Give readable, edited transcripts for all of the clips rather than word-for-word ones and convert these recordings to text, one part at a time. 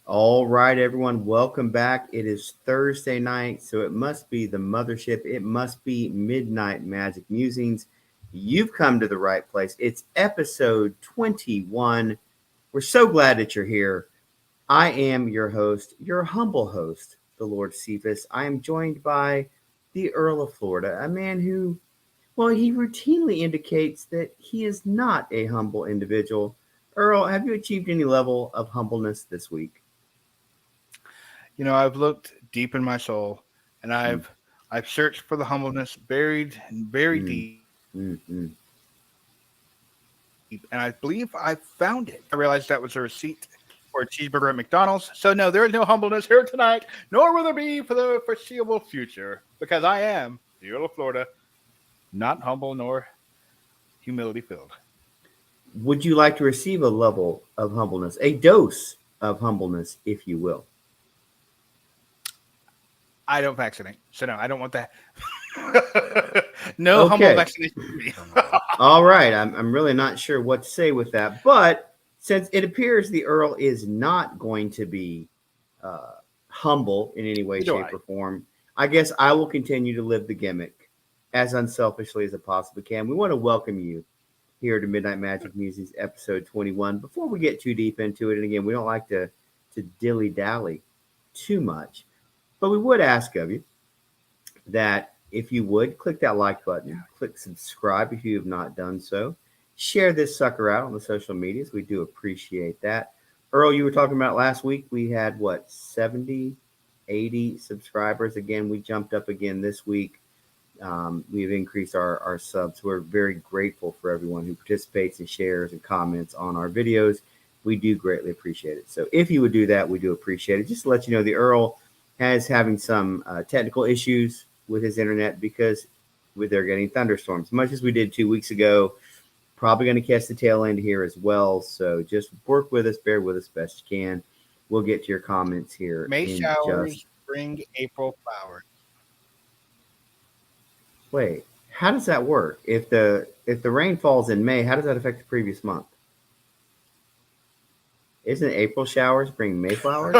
All right, everyone, welcome back. It is Thursday night, so it must be the mothership. It must be Midnight Magic Musings. You've come to the right place. It's episode 21. We're so glad that you're here. I am your host, your humble host, the Lord Cephas. I am joined by the Earl of Florida, a man who, well, he routinely indicates that he is not a humble individual. Earl, have you achieved any level of humbleness this week? I've looked deep in my soul, and Mm, I've searched for the humbleness buried very mm, deep, and I mm, believe mm. I found it. I realized that was a receipt for a cheeseburger at McDonald's. So no, there is no humbleness here tonight, nor will there be for the foreseeable future, because I am the Earl of Florida, not humble nor humility filled. Would you like to receive a level of humbleness, a dose of humbleness, if you will? I don't vaccinate, so no, I don't want that. No humble Okay. vaccination for me. All right. I'm really not sure what to say with that. But since it appears the Earl is not going to be uh, humble in any way, Neither do shape, I. or form, I guess I will continue to live the gimmick as unselfishly as I possibly can. We want to welcome you here to Midnight Magic Musings, episode 21. Before we get too deep into it, and again, we don't like to dilly dally too much, but we would ask of you that if you would click that like button, click subscribe if you have not done so, share this sucker out on the social medias. We do appreciate that. Earl, you were talking about last week, we had what, 70, 80 subscribers. Again, we jumped up again this week. We've increased our subs. We're very grateful for everyone who participates and shares and comments on our videos. We do greatly appreciate it. So if you would do that, we do appreciate it. Just to let you know, the Earl has having some technical issues with his internet because they're getting thunderstorms, much as we did 2 weeks ago. Probably going to catch the tail end here as well. So just work with us, bear with us best you can. We'll get to your comments here May in just. showers bring April flowers. Wait, how does that work? If the rain falls in May, how does that affect the previous month? Isn't April showers bring Mayflowers?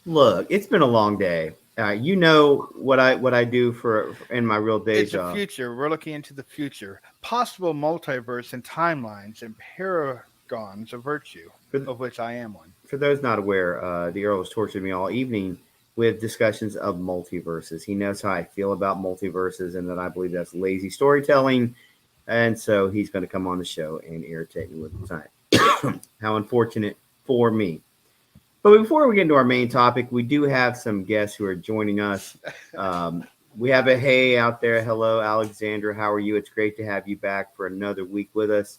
Look, it's been a long day. You know what I do for in my real day It's the job. future. We're looking into the future. Possible multiverse and timelines and paragons of virtue, For of which I am one. for those not aware, the Earl has tortured me all evening with discussions of multiverses. He knows how I feel about multiverses and that I believe that's lazy storytelling. And so he's going to come on the show and irritate me with it tonight. How unfortunate for me. But before we get into our main topic, we do have some guests who are joining us. Um, we have a hey out there. Hello, Alexandra. How are you? It's great to have you back for another week with us.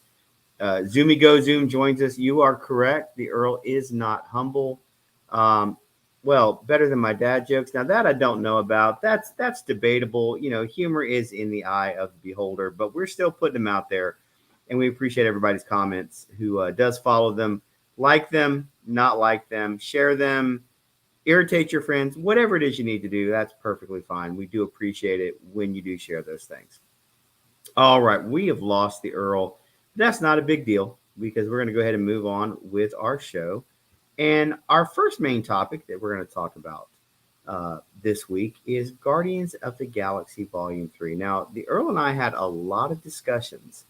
Zoomy Go Zoom joins us. You are correct. The Earl is not humble. Um, well, better than my dad jokes. Now that I don't know about. That's debatable. You know, humor is in the eye of the beholder, but we're still putting them out there, and we appreciate everybody's comments who does follow them, like them, not like them, share them, irritate your friends, whatever it is you need to do. That's perfectly fine. We do appreciate it when you do share those things. All right, we have lost the Earl. That's not a big deal because we're going to go ahead and move on with our show. And our first main topic that we're going to talk about this week is Guardians of the Galaxy Volume 3. Now, the Earl and I had a lot of discussions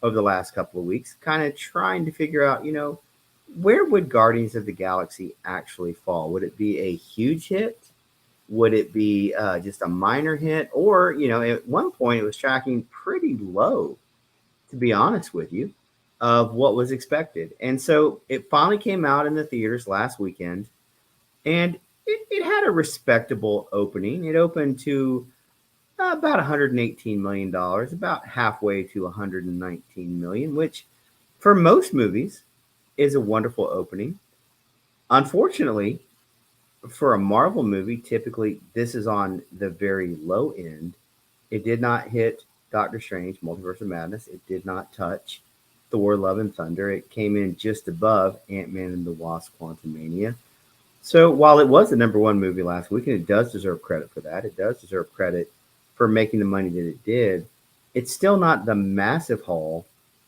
over the last couple of weeks, kind of trying to figure out, where would Guardians of the Galaxy actually fall? Would it be a huge hit? Would it be just a minor hit? Or, at one point it was tracking pretty low, to be honest with you, of what was expected. And so it finally came out in the theaters last weekend, and it had a respectable opening. It opened to about $118 million, about halfway to 119 million, which for most movies is a wonderful opening. Unfortunately, for a Marvel movie, typically this is on the very low end. It did not hit Doctor Strange, Multiverse of Madness. It did not touch Thor, Love and Thunder. It came in just above Ant-Man and the Wasp, Quantumania. So while it was the number one movie last week, and it does deserve credit for that, it does deserve credit for making the money that it did, it's still not the massive haul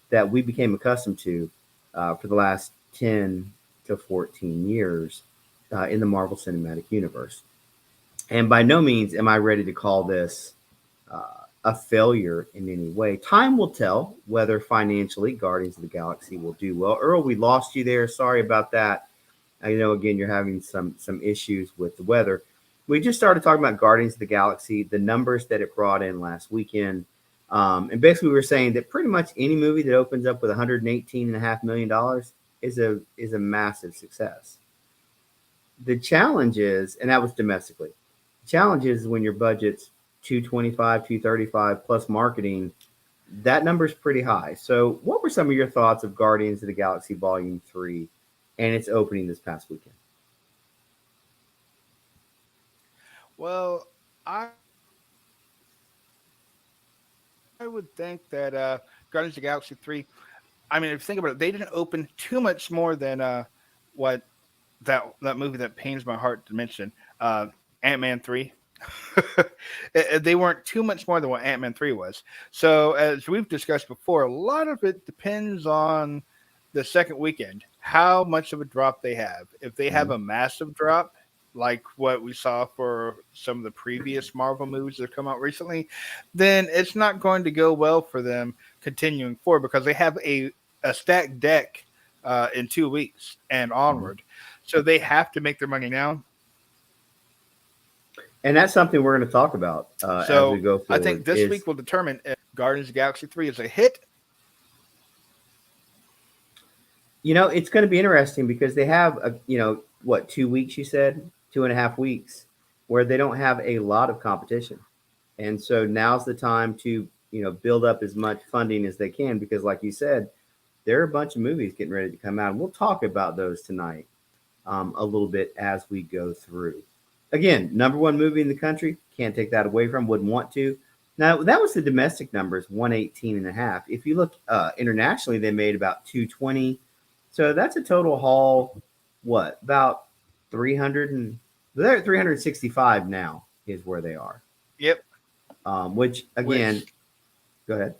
that we became accustomed to for the last 10, to 14 years in the Marvel Cinematic Universe. And by no means am I ready to call this a failure in any way. Time will tell whether financially Guardians of the Galaxy will do well. Earl, we lost you there. Sorry about that. I know again you're having some issues with the weather. We just started talking about Guardians of the Galaxy, the numbers that it brought in last weekend, and basically we were saying that pretty much any movie that opens up with 118.5 million dollars is a massive success. The challenge is, and that was domestically. The challenge is when your budget's 225, 235 plus marketing, that number's pretty high. So, what were some of your thoughts of Guardians of the Galaxy Volume 3 and its opening this past weekend? Well, I would think that Guardians of the Galaxy 3, I mean, if you think about it, they didn't open too much more than what that movie that pains my heart to mention, Ant-Man 3. They weren't too much more than what Ant-Man 3 was. So, as we've discussed before, a lot of it depends on the second weekend, how much of a drop they have. If they have Mhm. a massive drop, like what we saw for some of the previous Marvel movies that have come out recently, then it's not going to go well for them continuing forward because they have a stacked deck in 2 weeks and Mhm. onward. So they have to make their money now. And that's something we're going to talk about as we So go I forward. think this Is week will determine if Guardians of the Galaxy 3 is a hit. it's going to be interesting because they have what 2 weeks you said 2.5 weeks where they don't have a lot of competition, and so now's the time to build up as much funding as they can because, like you said, there are a bunch of movies getting ready to come out, and we'll talk about those tonight a little bit as we go through. Again, number one movie in the country, can't take that away from, wouldn't want to. Now, that was the domestic numbers, 118 and a half. If you look internationally, they made about 220. So that's a total haul, what, about 300 and they're at 365 now is where they are. Yep. Which, again, Which go ahead.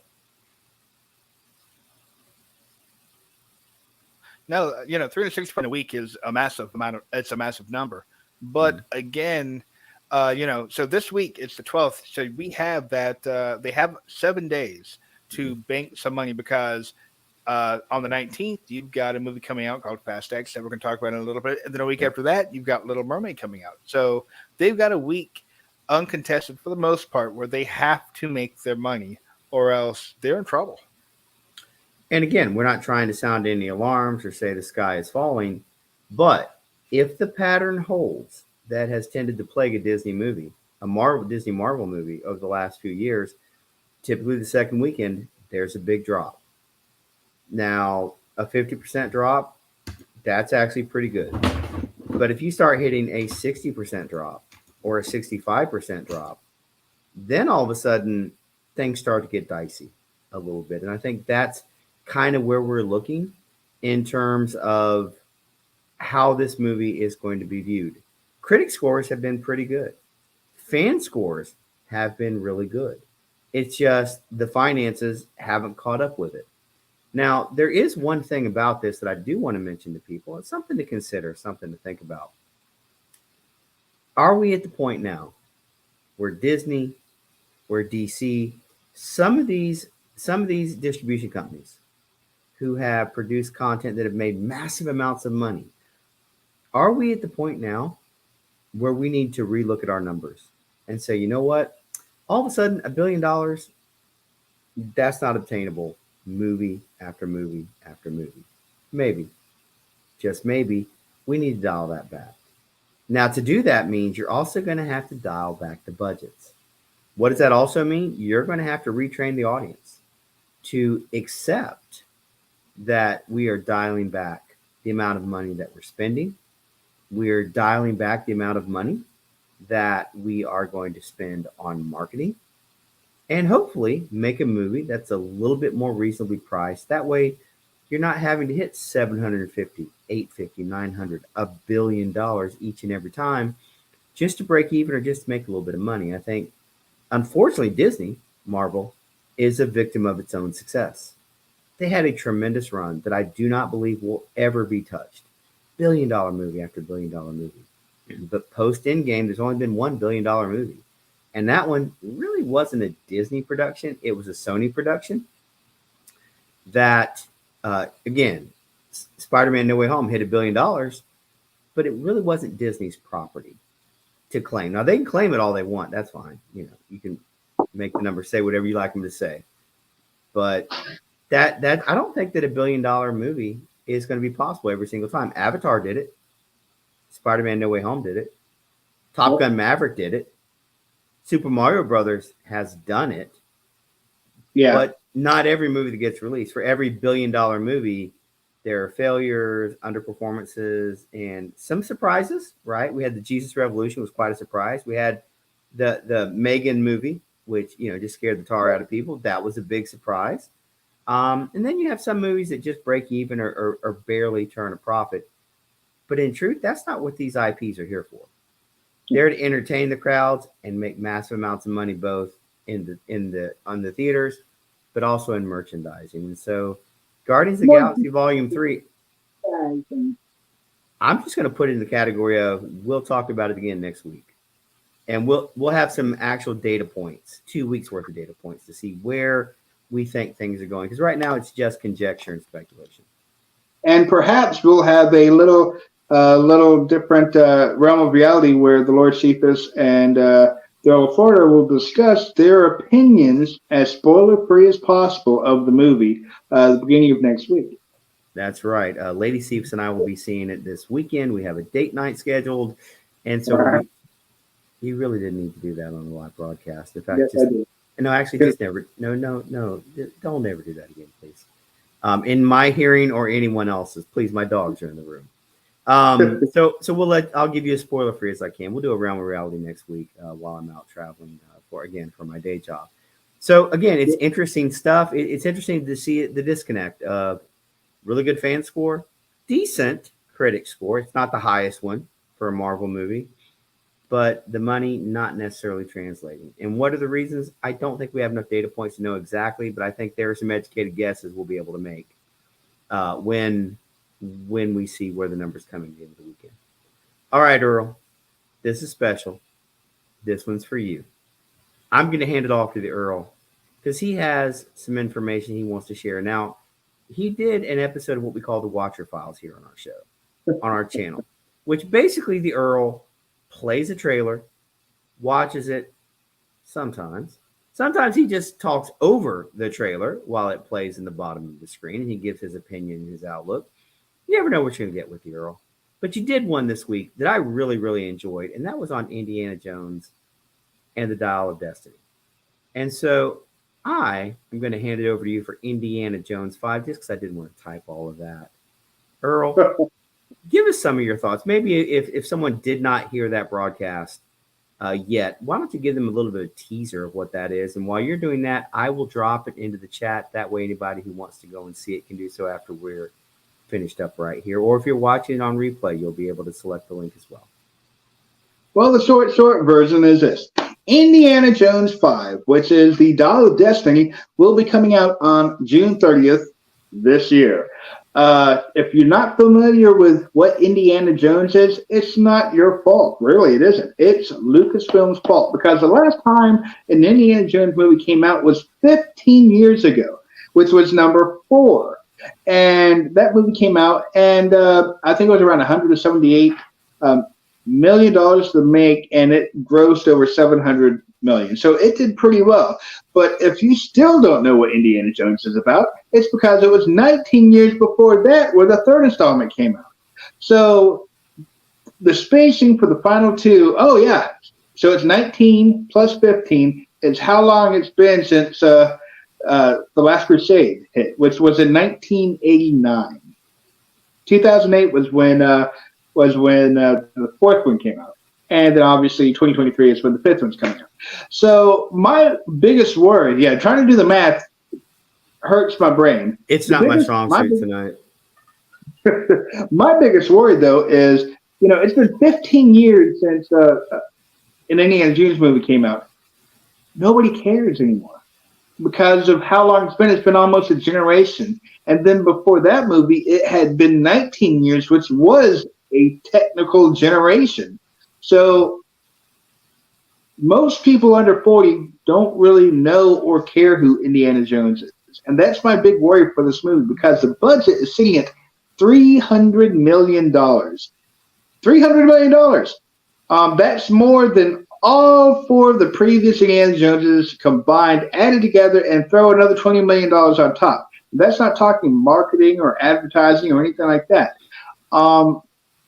no, 365 in a week is a massive amount of. It's a massive number. But Mhm. again, so this week it's the 12th. So we have that. They have 7 days to bank some money because on the 19th, you've got a movie coming out called Fast X that we're going to talk about in a little bit. And then a week Yep. after that, you've got Little Mermaid coming out. So they've got a week uncontested for the most part where they have to make their money or else they're in trouble. And again, we're not trying to sound any alarms or say the sky is falling, but if the pattern holds that has tended to plague a Disney movie, a Disney Marvel movie over the last few years, typically the second weekend there's a big drop. Now, a 50% drop, that's actually pretty good. But if you start hitting a 60% drop or a 65% drop, then all of a sudden things start to get dicey a little bit. And I think that's kind of where we're looking in terms of how this movie is going to be viewed. Critic scores have been pretty good. Fan scores have been really good. It's just the finances haven't caught up with it. Now, there is one thing about this that I do want to mention to people. It's something to consider, something to think about. Are we at the point now where Disney, where DC, some of these some of these distribution companies who have produced content that have made massive amounts of money, are we at the point now where we need to relook at our numbers and say, you know what? All of a sudden, $1 billion, that's not obtainable movie after movie after movie. Maybe, just maybe, we need to dial that back. Now, to do that means you're also going to have to dial back the budgets. What does that also mean? You're going to have to retrain the audience to accept that we are dialing back the amount of money that we're spending. We're dialing back the amount of money that we are going to spend on marketing and hopefully make a movie that's a little bit more reasonably priced. That way, you're not having to hit 750, 850, 900, $1 billion each and every time just to break even or just to make a little bit of money. I think, unfortunately, Disney, Marvel, is a victim of its own success. They had a tremendous run that I do not believe will ever be touched. billion-dollar movie after billion-dollar movie. But post Endgame, there's only been $1 billion movie. And that one really wasn't a Disney production. It was a Sony production that, again, Spider-Man No Way Home hit $1 billion, but it really wasn't Disney's property to claim. Now, they can claim it all they want. That's fine. You know, you can make the number say whatever you like them to say. But that I don't think that $1 billion movie is going to be possible every single time. Avatar did it. Spider-Man No Way Home did it. Top Gun Maverick did it. Super Mario Brothers has done it. Yeah. But not every movie that gets released. For every $1 billion movie, there are failures, underperformances, and some surprises, right? We had the Jesus Revolution, was quite a surprise. We had the Megan movie, which, you know, just scared the tar out of people. That was a big surprise. And then you have some movies that just break even or barely turn a profit. But in truth, that's not what these IPs are here for. They're to entertain the crowds and make massive amounts of money, both on the theaters, but also in merchandising. And so, Guardians of the Galaxy Volume 3, I'm just going to put it in the category of we'll talk about it again next week. And we'll have some actual data points, 2 weeks worth of data points to see where we think things are going. Because right now it's just conjecture and speculation. And perhaps we'll have a little different realm of reality where the Lord Cephas and the Earl of Florida will discuss their opinions as spoiler-free as possible of the movie at the beginning of next week. That's right. Lady Cephas and I will be seeing it this weekend. We have a date night scheduled. And so he really didn't need to do that on the live broadcast. In fact, yes, I did. No, actually, just never. No. Don't ever do that again, please. In my hearing or anyone else's, please. My dogs are in the room. So I'll give you as spoiler free as I can. We'll do a Realm of Reality next week while I'm out traveling for my day job. So again, it's interesting stuff. It's interesting to see the disconnect of really good fan score, decent critic score. It's not the highest one for a Marvel movie, but the money not necessarily translating. And what are the reasons? I don't think we have enough data points to know exactly, but I think there are some educated guesses we'll be able to make when we see where the numbers come in the end of the weekend. All right, Earl, this is special. This one's for you. I'm going to hand it off to the Earl because he has some information he wants to share. Now, he did an episode of what we call the Watcher Files here on our show, on our channel, which basically the Earl plays a trailer, watches it sometimes. Sometimes he just talks over the trailer while it plays in the bottom of the screen, and he gives his opinion and his outlook. You never know what you're going to get with the Earl. But you did one this week that I really, really enjoyed, and that was on Indiana Jones and the Dial of Destiny. And so I am going to hand it over to you for Indiana Jones 5, just because I didn't want to type all of that. Earl, give us some of your thoughts. Maybe if someone did not hear that broadcast yet, why don't you give them a little bit of teaser of what that is? And while you're doing that, I will drop it into the chat. That way anybody who wants to go and see it can do so after we're finished up right here. Or if you're watching it on replay, you'll be able to select the link as well. Well, the short version is this. Indiana Jones 5, which is the Dial of Destiny, will be coming out on June 30th this year. If you're not familiar with what Indiana Jones is, it's not your fault. Really, it isn't. It's Lucasfilm's fault, because the last time an Indiana Jones movie came out was 15 years ago, which was number 4. And that movie came out, and I think it was around $178 million to make, and it grossed over $700 million. So it did pretty well. But if you still don't know what Indiana Jones is about, it's because it was 19 years before that where the third installment came out. So the spacing for the final two, so it's 19 plus 15 is how long it's been since The Last Crusade hit, which was in 1989. 2008 was when the fourth one came out. And then obviously 2023 is when the fifth one's coming out. So my biggest worry, trying to do the math hurts my brain. It's not my strong suit tonight. My biggest worry, though, is, it's been 15 years since an Indiana Jones movie came out. Nobody cares anymore because of how long it's been. It's been almost a generation. And then before that movie, it had been 19 years, which was a technical generation. So most people under 40 don't really know or care who Indiana Jones is. And that's my big worry for this movie because the budget is sitting at $300 million. $300 million. That's more than all four of the previous Indiana Joneses combined, added together, and throw another $20 million on top. That's not talking marketing or advertising or anything like that. I'm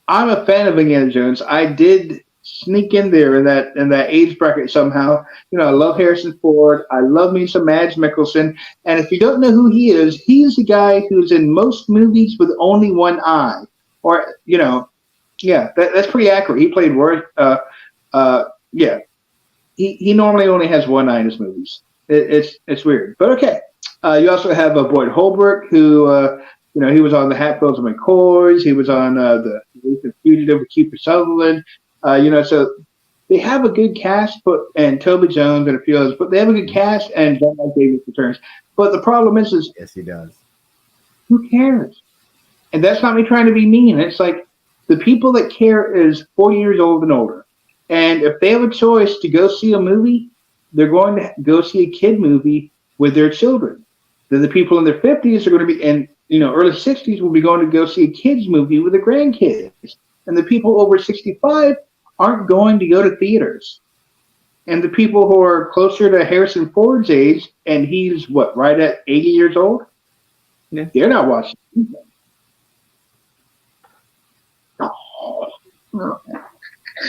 a fan of Indiana Jones. I did sneak in there in that age bracket somehow. You know, I love Harrison Ford. I love me some Mads Mikkelsen. And if you don't know who he is, he's the guy who's in most movies with only one eye. Or, you know, yeah, that's pretty accurate. He played yeah. He normally only has one eye in his movies. It's weird, but okay. You also have Boyd Holbrook, who you know, he was on the Hatfields and McCoys. He was on the Fugitive with Kiefer Sutherland. You know, so they have a good cast, and Toby Jones and a few others, but they have a good cast, and John Davis returns. But the problem is yes, he does. Who cares? And that's not me trying to be mean. It's like the people that care is 40 years old and older. And if they have a choice to go see a movie, they're going to go see a kid movie with their children. Then the people in their 50s are going to be, and you know, early 60s will be going to go see a kids movie with their grandkids. And the people over 65 aren't going to go to theaters. And the people who are closer to Harrison Ford's age, and he's what, right at 80 years old? Yeah. They're not watching.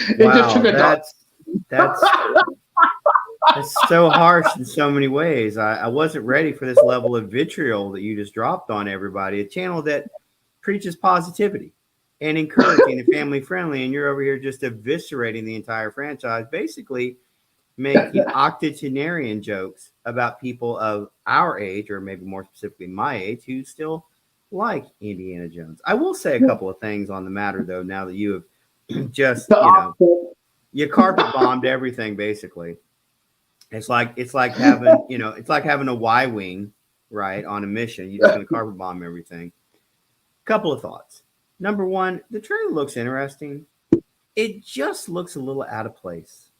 It just took a that's so harsh in so many ways. I wasn't ready for this level of vitriol that you just dropped on everybody. A channel that preaches positivity and encouraging and family friendly, and you're over here just eviscerating the entire franchise, basically making octogenarian jokes about people of our age, or maybe more specifically my age, who still like Indiana Jones. I will say a couple of things on the matter, though, now that you have just, you know, you carpet bombed everything, basically. It's like having, you know, it's like having a Y-wing, right, on a mission. You're just going to carpet bomb everything. Couple of thoughts. Number one, the trailer looks interesting. It just looks a little out of place.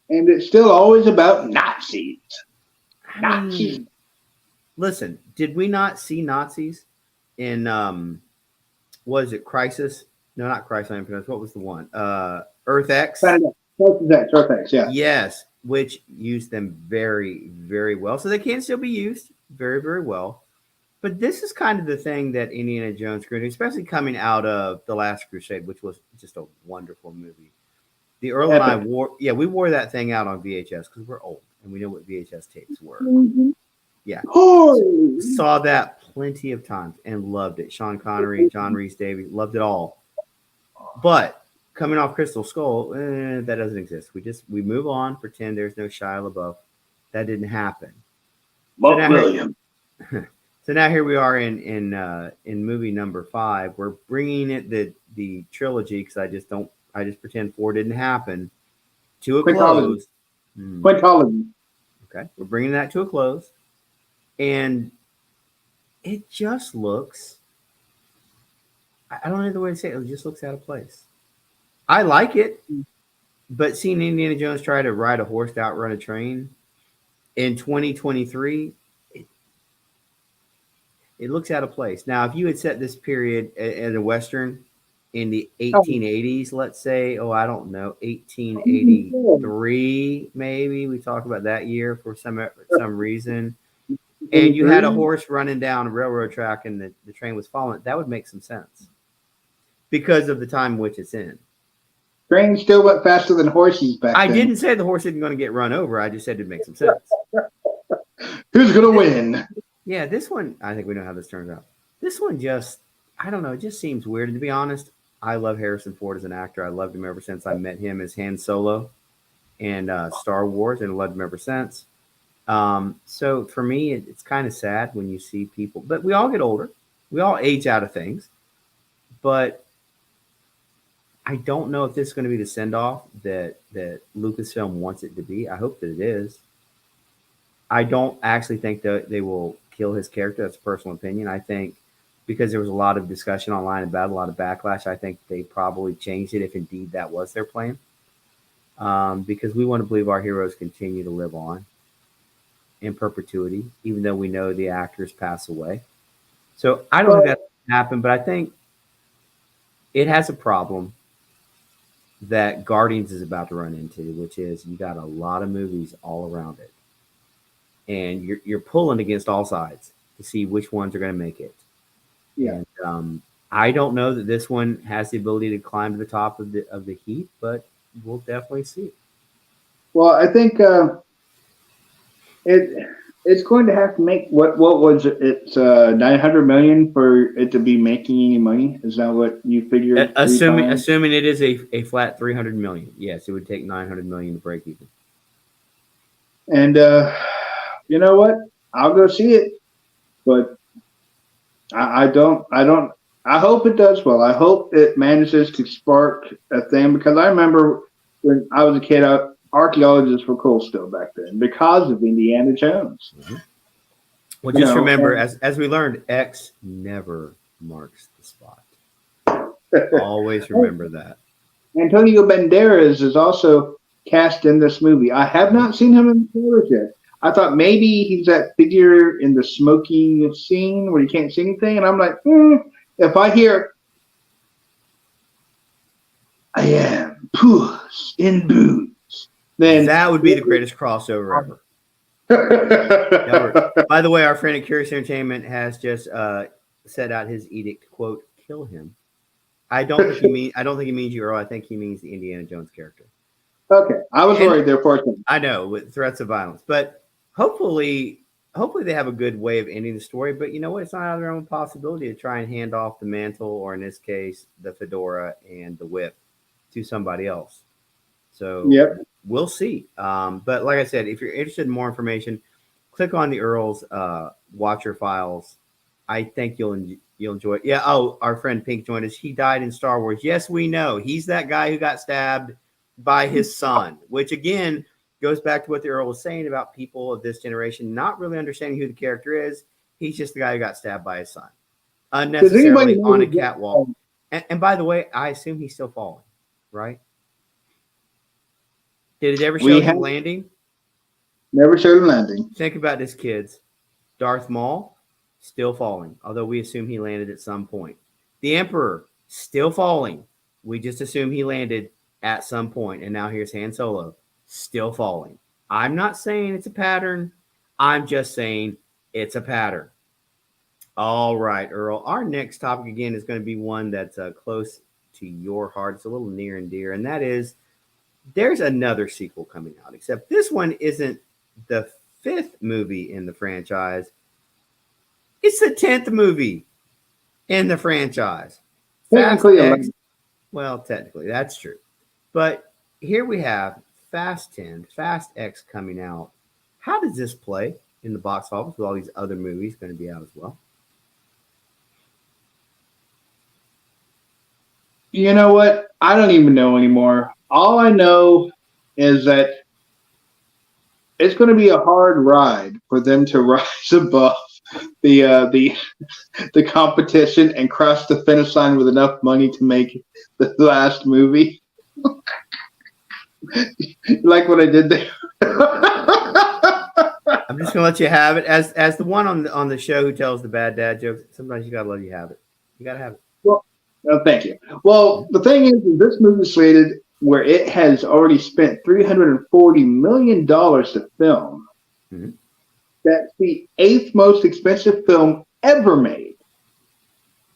And it's still always about Nazis. Nazis. Listen, did we not see Nazis in what is it, Crisis? No, not Crisis. What was the one? Earth X. Earth X, yeah. Yes, which used them very, very well. So they can still be used very, very well. But this is kind of the thing that Indiana Jones grew into, especially coming out of The Last Crusade, which was just a wonderful movie. The Earl and I we wore that thing out on VHS because we're old and we know what VHS tapes were. Mm-hmm. Yeah. Saw that plenty of times and loved it. Sean Connery, John Rhys-Davies, loved it all. But coming off Crystal Skull, that doesn't exist. We move on, pretend there's no Shia LaBeouf. That didn't happen. So now here we are in movie number 5. We're bringing it the trilogy because I just pretend 4 didn't happen to a close. Quintology. Okay, we're bringing that to a close, and it just looks. I don't know the way to say it. It just looks out of place. I like it, but seeing Indiana Jones try to ride a horse to outrun a train in 2023. It looks out of place. Now, if you had set this period in a Western in the 1880s, let's say, I don't know, 1883, maybe we talk about that year for some reason, and you had a horse running down a railroad track and the train was following it, that would make some sense because of the time in which it's in. Trains still went faster than horses back then. I didn't say the horse isn't going to get run over. I just said it'd make some sense. Who's going to win? Yeah, this one, I think we know how this turns out. This one just, I don't know, it just seems weird. And to be honest, I love Harrison Ford as an actor. I loved him ever since I met him as Han Solo in Star Wars, and loved him ever since. So for me, it's kind of sad when you see people, but we all get older. We all age out of things. But I don't know if this is going to be the send-off that Lucasfilm wants it to be. I hope that it is. I don't actually think that they will kill his character. That's a personal opinion. I think because there was a lot of discussion online about a lot of backlash. I think they probably changed it if indeed that was their plan, because we want to believe our heroes continue to live on in perpetuity, even though we know the actors pass away. So I don't think Well, that happened, but I think it has a problem that Guardians is about to run into, which is you got a lot of movies all around it, and you're pulling against all sides to see which ones are going to make it. yeah. And I don't know that this one has the ability to climb to the top of the heap, but we'll definitely see. Well, I think it's going to have to make what was it? It's 900 million for it to be making any money. Is that what you figured? Assuming it is a flat 300 million, yes, it would take 900 million to break even. And you know what? I'll go see it, but I don't. I hope it does well. I hope it manages to spark a thing because I remember when I was a kid, archaeologists were cool still back then because of Indiana Jones. Mm-hmm. Well, You just know, remember, and- as we learned, X never marks the spot. Always remember that. Antonio Banderas is also cast in this movie. I have not seen him in the trailers yet. I thought maybe he's that figure in the smoky scene where you can't see anything, and I'm like, if I hear, I am Puss in Boots, then That would be the greatest crossover ever. By the way, our friend at Curious Entertainment has just set out his edict. Quote: "Kill him." I don't think he means you, Earl. I think he means the Indiana Jones character. Okay, I was worried there for a second. I know, with threats of violence, but hopefully they have a good way of ending the story. But you know what? It's not out of their own possibility to try and hand off the mantle, or in this case, the fedora and the whip, to somebody else. So Yep. we'll see. But like I said, if you're interested in more information, click on the Earl's Watcher files. I think you'll enjoy it. Yeah. Oh, our friend Pink joined us. He died in Star Wars. Yes, we know. He's that guy who got stabbed by his son, which again goes back to what the Earl was saying about people of this generation not really understanding who the character is. He's just the guy who got stabbed by his son unnecessarily on a catwalk. And by the way, I assume he's still falling, right? Did it ever show him landing? Never showed him landing. Think about this, kids. Darth Maul, still falling, although we assume he landed at some point. The Emperor, still falling. We just assume he landed at some point. And now here's Han Solo, still falling. I'm not saying it's a pattern. I'm just saying it's a pattern. All right, Earl. Our next topic, again, is going to be one that's close to your heart. It's a little near and dear, and that is there's another sequel coming out, except this one isn't the 5th movie in the franchise. It's the 10th movie in the franchise. Technically, technically, that's true. But here we have Fast 10, Fast X coming out. How does this play in the box office with all these other movies going to be out as well? You know what? I don't even know anymore. All I know is that it's going to be a hard ride for them to rise above the competition and cross the finish line with enough money to make the last movie. Like what I did there. I'm just gonna let you have it as the one on the show who tells the bad dad jokes. Sometimes you gotta let you have it. You gotta have it. Well, thank you. Well, the thing is, this movie is slated where it has already spent $340 million to film. Mm-hmm. That's the 8th most expensive film ever made.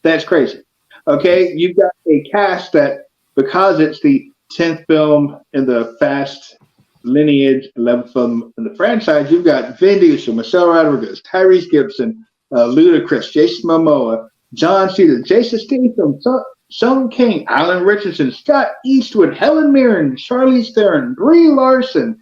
That's crazy. Okay, you've got a cast that, because it's the 10th film in the Fast lineage, 11th film in the franchise, you've got Vin Diesel, Michelle Rodriguez, Tyrese Gibson, Ludacris, Jason Momoa, John Cena, Jason Statham, Sean King, Alan Richardson, Scott Eastwood, Helen Mirren, Charlize Theron, Brie Larson.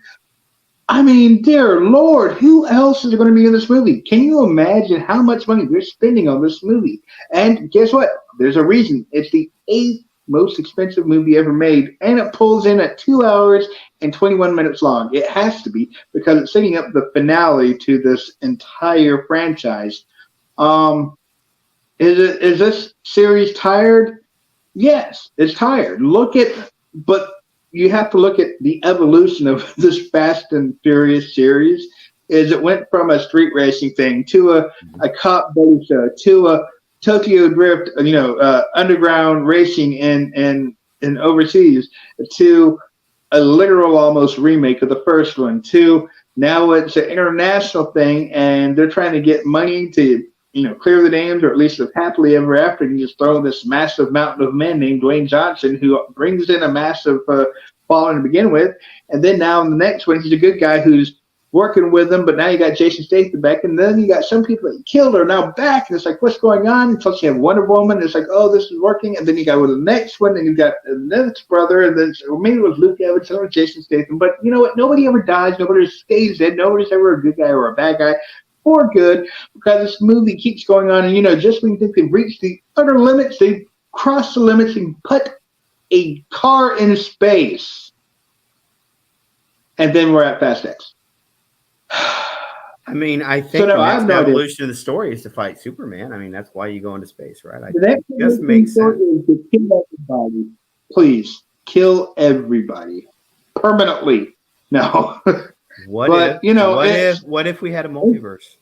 I mean, dear Lord, who else is going to be in this movie? Can you imagine how much money they're spending on this movie? And guess what? There's a reason. It's the 8th most expensive movie ever made, and it pulls in at 2 hours and 21 minutes long. It has to be, because it's setting up the finale to this entire franchise. Is this series tired? Yes, it's tired. But you have to look at the evolution of this Fast and Furious series. Is it went from a street racing thing to a cop buddy show to a Tokyo Drift, underground racing in overseas, to a literal almost remake of the first one, to now it's an international thing, and they're trying to get money to clear the dams, or at least live happily ever after. And you just throw this massive mountain of men named Dwayne Johnson, who brings in a massive following to begin with, and then now in the next one, he's a good guy who's working with them. But now you got Jason Statham back, and then you got some people that killed are now back, and it's like, what's going on? Plus you have Wonder Woman. It's like, oh, this is working, and then you got with the next one, and you got the next brother, and then maybe it was Luke Evans or Jason Statham. But you know what? Nobody ever dies. Nobody stays dead. Nobody's ever a good guy or a bad guy. Or good, because this movie keeps going on, and just when you think they've reached the utter limits, they cross the limits and put a car in space, and then we're at Fast X. I mean, I think the next evolution of the story is to fight Superman. I mean, that's why you go into space, right? The next just makes sense. Is to kill everybody. Please kill everybody permanently. No. What if we had a multiverse?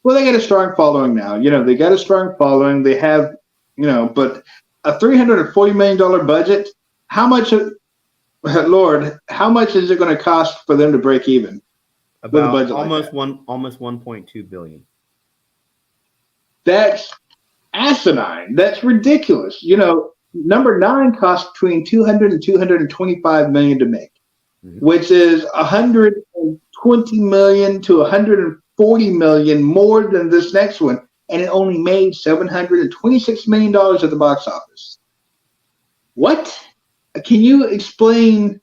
Well, they got a strong following now. They got a strong following. They have, but a $340 million budget. How much, Lord, how much is it going to cost for them to break even? About almost 1.2 billion. That's asinine. That's ridiculous. Number 9 cost between 200 and 225 million to make. Which is 120 million to 140 million more than this next one, and it only made $726 million at the box office. What? Can you explain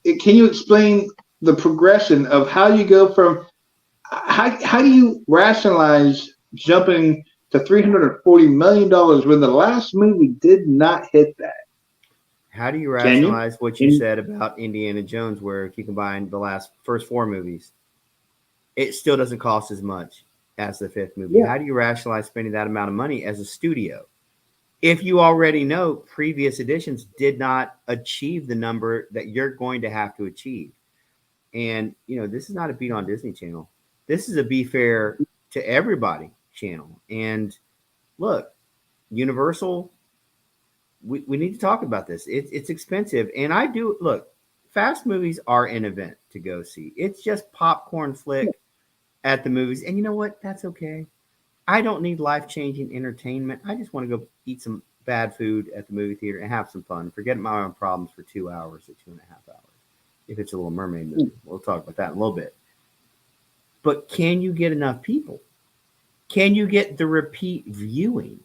the progression of how you go from how do you rationalize jumping to $340 million when the last movie did not hit that? How do you rationalize what you said about Indiana Jones, where if you combine the first 4 movies, it still doesn't cost as much as the 5th movie? Yeah. How do you rationalize spending that amount of money as a studio if you already know previous editions did not achieve the number that you're going to have to achieve? And, this is not a beat on Disney Channel. This is a be fair to everybody channel. And look, Universal, we need to talk about this. It's expensive. And fast movies are an event to go see. It's just popcorn flick at the movies. And you know what? That's okay. I don't need life-changing entertainment. I just want to go eat some bad food at the movie theater and have some fun. Forget my own problems for 2 hours or 2.5 hours. If it's a Little Mermaid movie, we'll talk about that in a little bit. But can you get enough people? Can you get the repeat viewing?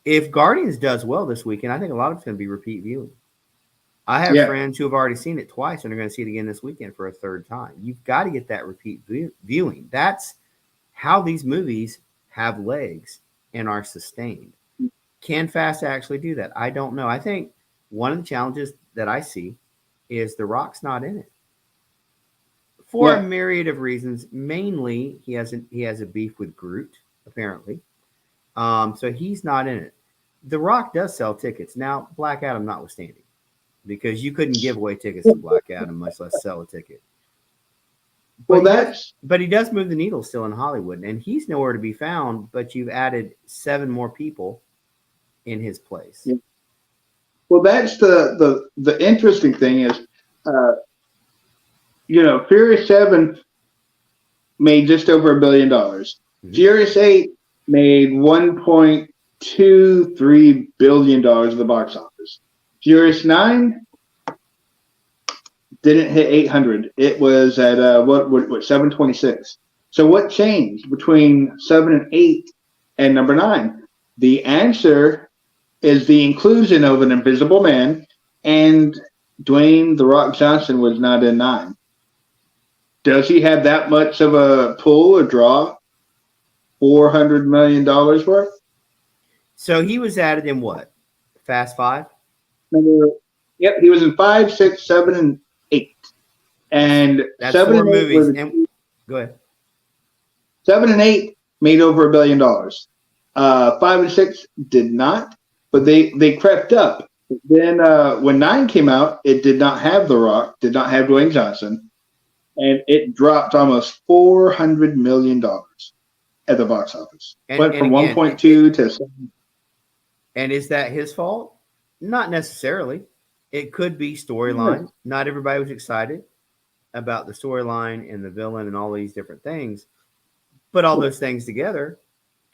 If Guardians does well this weekend, I think a lot of it's going to be repeat viewing. I have friends who have already seen it twice and are going to see it again this weekend for a third time. You've got to get that repeat viewing. That's how these movies have legs and are sustained. Can Fast actually do that? I don't know. I think one of the challenges that I see is The Rock's not in it for a myriad of reasons. Mainly, he has a beef with Groot, apparently. So he's not in it. The Rock does sell tickets. Now, Black Adam notwithstanding, because you couldn't give away tickets to Black Adam, much less sell a ticket. But he does move the needle still in Hollywood, and he's nowhere to be found, but you've added 7 more people in his place. Yeah. Well, that's the interesting thing is, Furious 7 made just over $1 billion. Furious 8 made $1.23 billion at the box office. Furious 9 didn't hit 800. It was at 726. So what changed between 7 and 8 and number 9? The answer is the inclusion of an Invisible Man, and Dwayne "The Rock" Johnson was not in 9. Does he have that much of a pull or draw? $400 million worth? So he was added in what? Fast 5? Yep, he was in 5, 6, 7, and 8. And that's 7 4 and 8 movies. Go ahead. 7 and 8 made over $1 billion. 5 and 6 did not, but they crept up. Then when 9 came out, it did not have The Rock, did not have Dwayne Johnson, and it dropped almost $400 million at the box office. Went from 1.2 to 7. And is that his fault? Not necessarily. It could be storyline. Not everybody was excited about the storyline and the villain and all these different things. But all those things together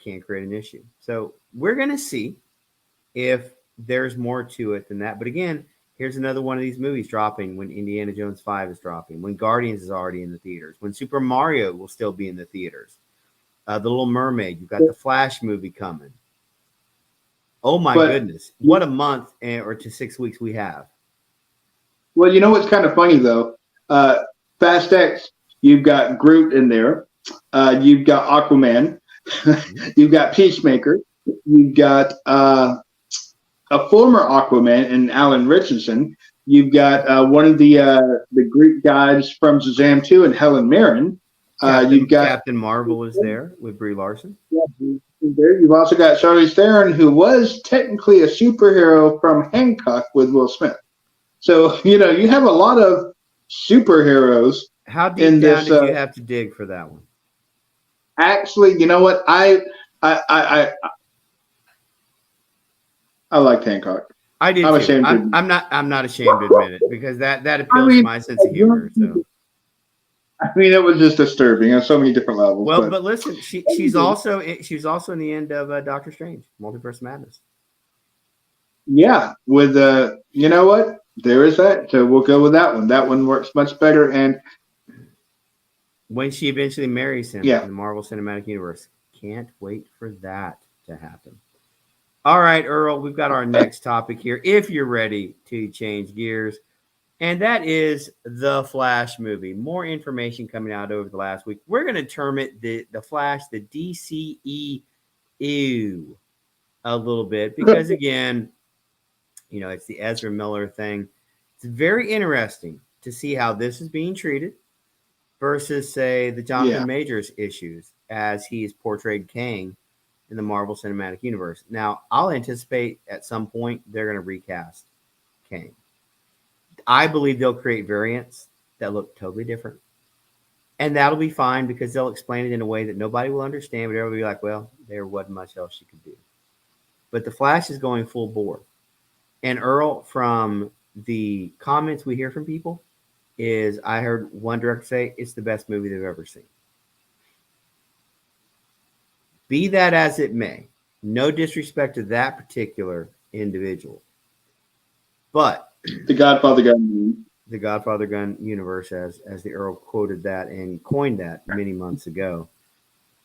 can create an issue. So we're going to see if there's more to it than that. But again, here's another one of these movies dropping when Indiana Jones 5 is dropping, when Guardians is already in the theaters, when Super Mario will still be in the theaters. The Little Mermaid, you've got the Flash movie coming. Oh my goodness. What a month or to 6 weeks we have. Well, you know what's kind of funny though? Fast X, you've got Groot in there. You've got Aquaman. You've got Peacemaker. You've got a former Aquaman and Alan Richardson. You've got one of the Greek guys from Shazam 2 and Helen Mirren. You've got Captain Marvel is there with Brie Larson. Yeah, there. You've also got Charlize Theron, who was technically a superhero from Hancock with Will Smith. So, you have a lot of superheroes. How deep down did you have to dig for that one? Actually, you know what? I liked Hancock. I did too. I'm not ashamed to admit it because that appeals to my sense of humor. So I mean, it was just disturbing on so many different levels. Well, but listen, she's also in the end of Doctor Strange, Multiverse Madness. Yeah, with you know what? There is that. So we'll go with that one. That one works much better. And when she eventually marries him in the Marvel Cinematic Universe, can't wait for that to happen. All right, Earl, we've got our next topic here. If you're ready to change gears. And that is the Flash movie. More information coming out over the last week. We're going to term it the Flash, the DCEU a little bit. Because, again, it's the Ezra Miller thing. It's very interesting to see how this is being treated versus, say, the Jonathan Majors issues as he's portrayed Kang in the Marvel Cinematic Universe. Now, I'll anticipate at some point they're going to recast Kang. I believe they'll create variants that look totally different. And that'll be fine because they'll explain it in a way that nobody will understand, but everybody will be like, well, there wasn't much else she could do. But the Flash is going full bore. And Earl, from the comments we hear from people, is I heard one director say it's the best movie they've ever seen. Be that as it may, no disrespect to that particular individual. But the Godfather Gun. The Godfather Gun universe, as the Earl quoted that and coined that many months ago.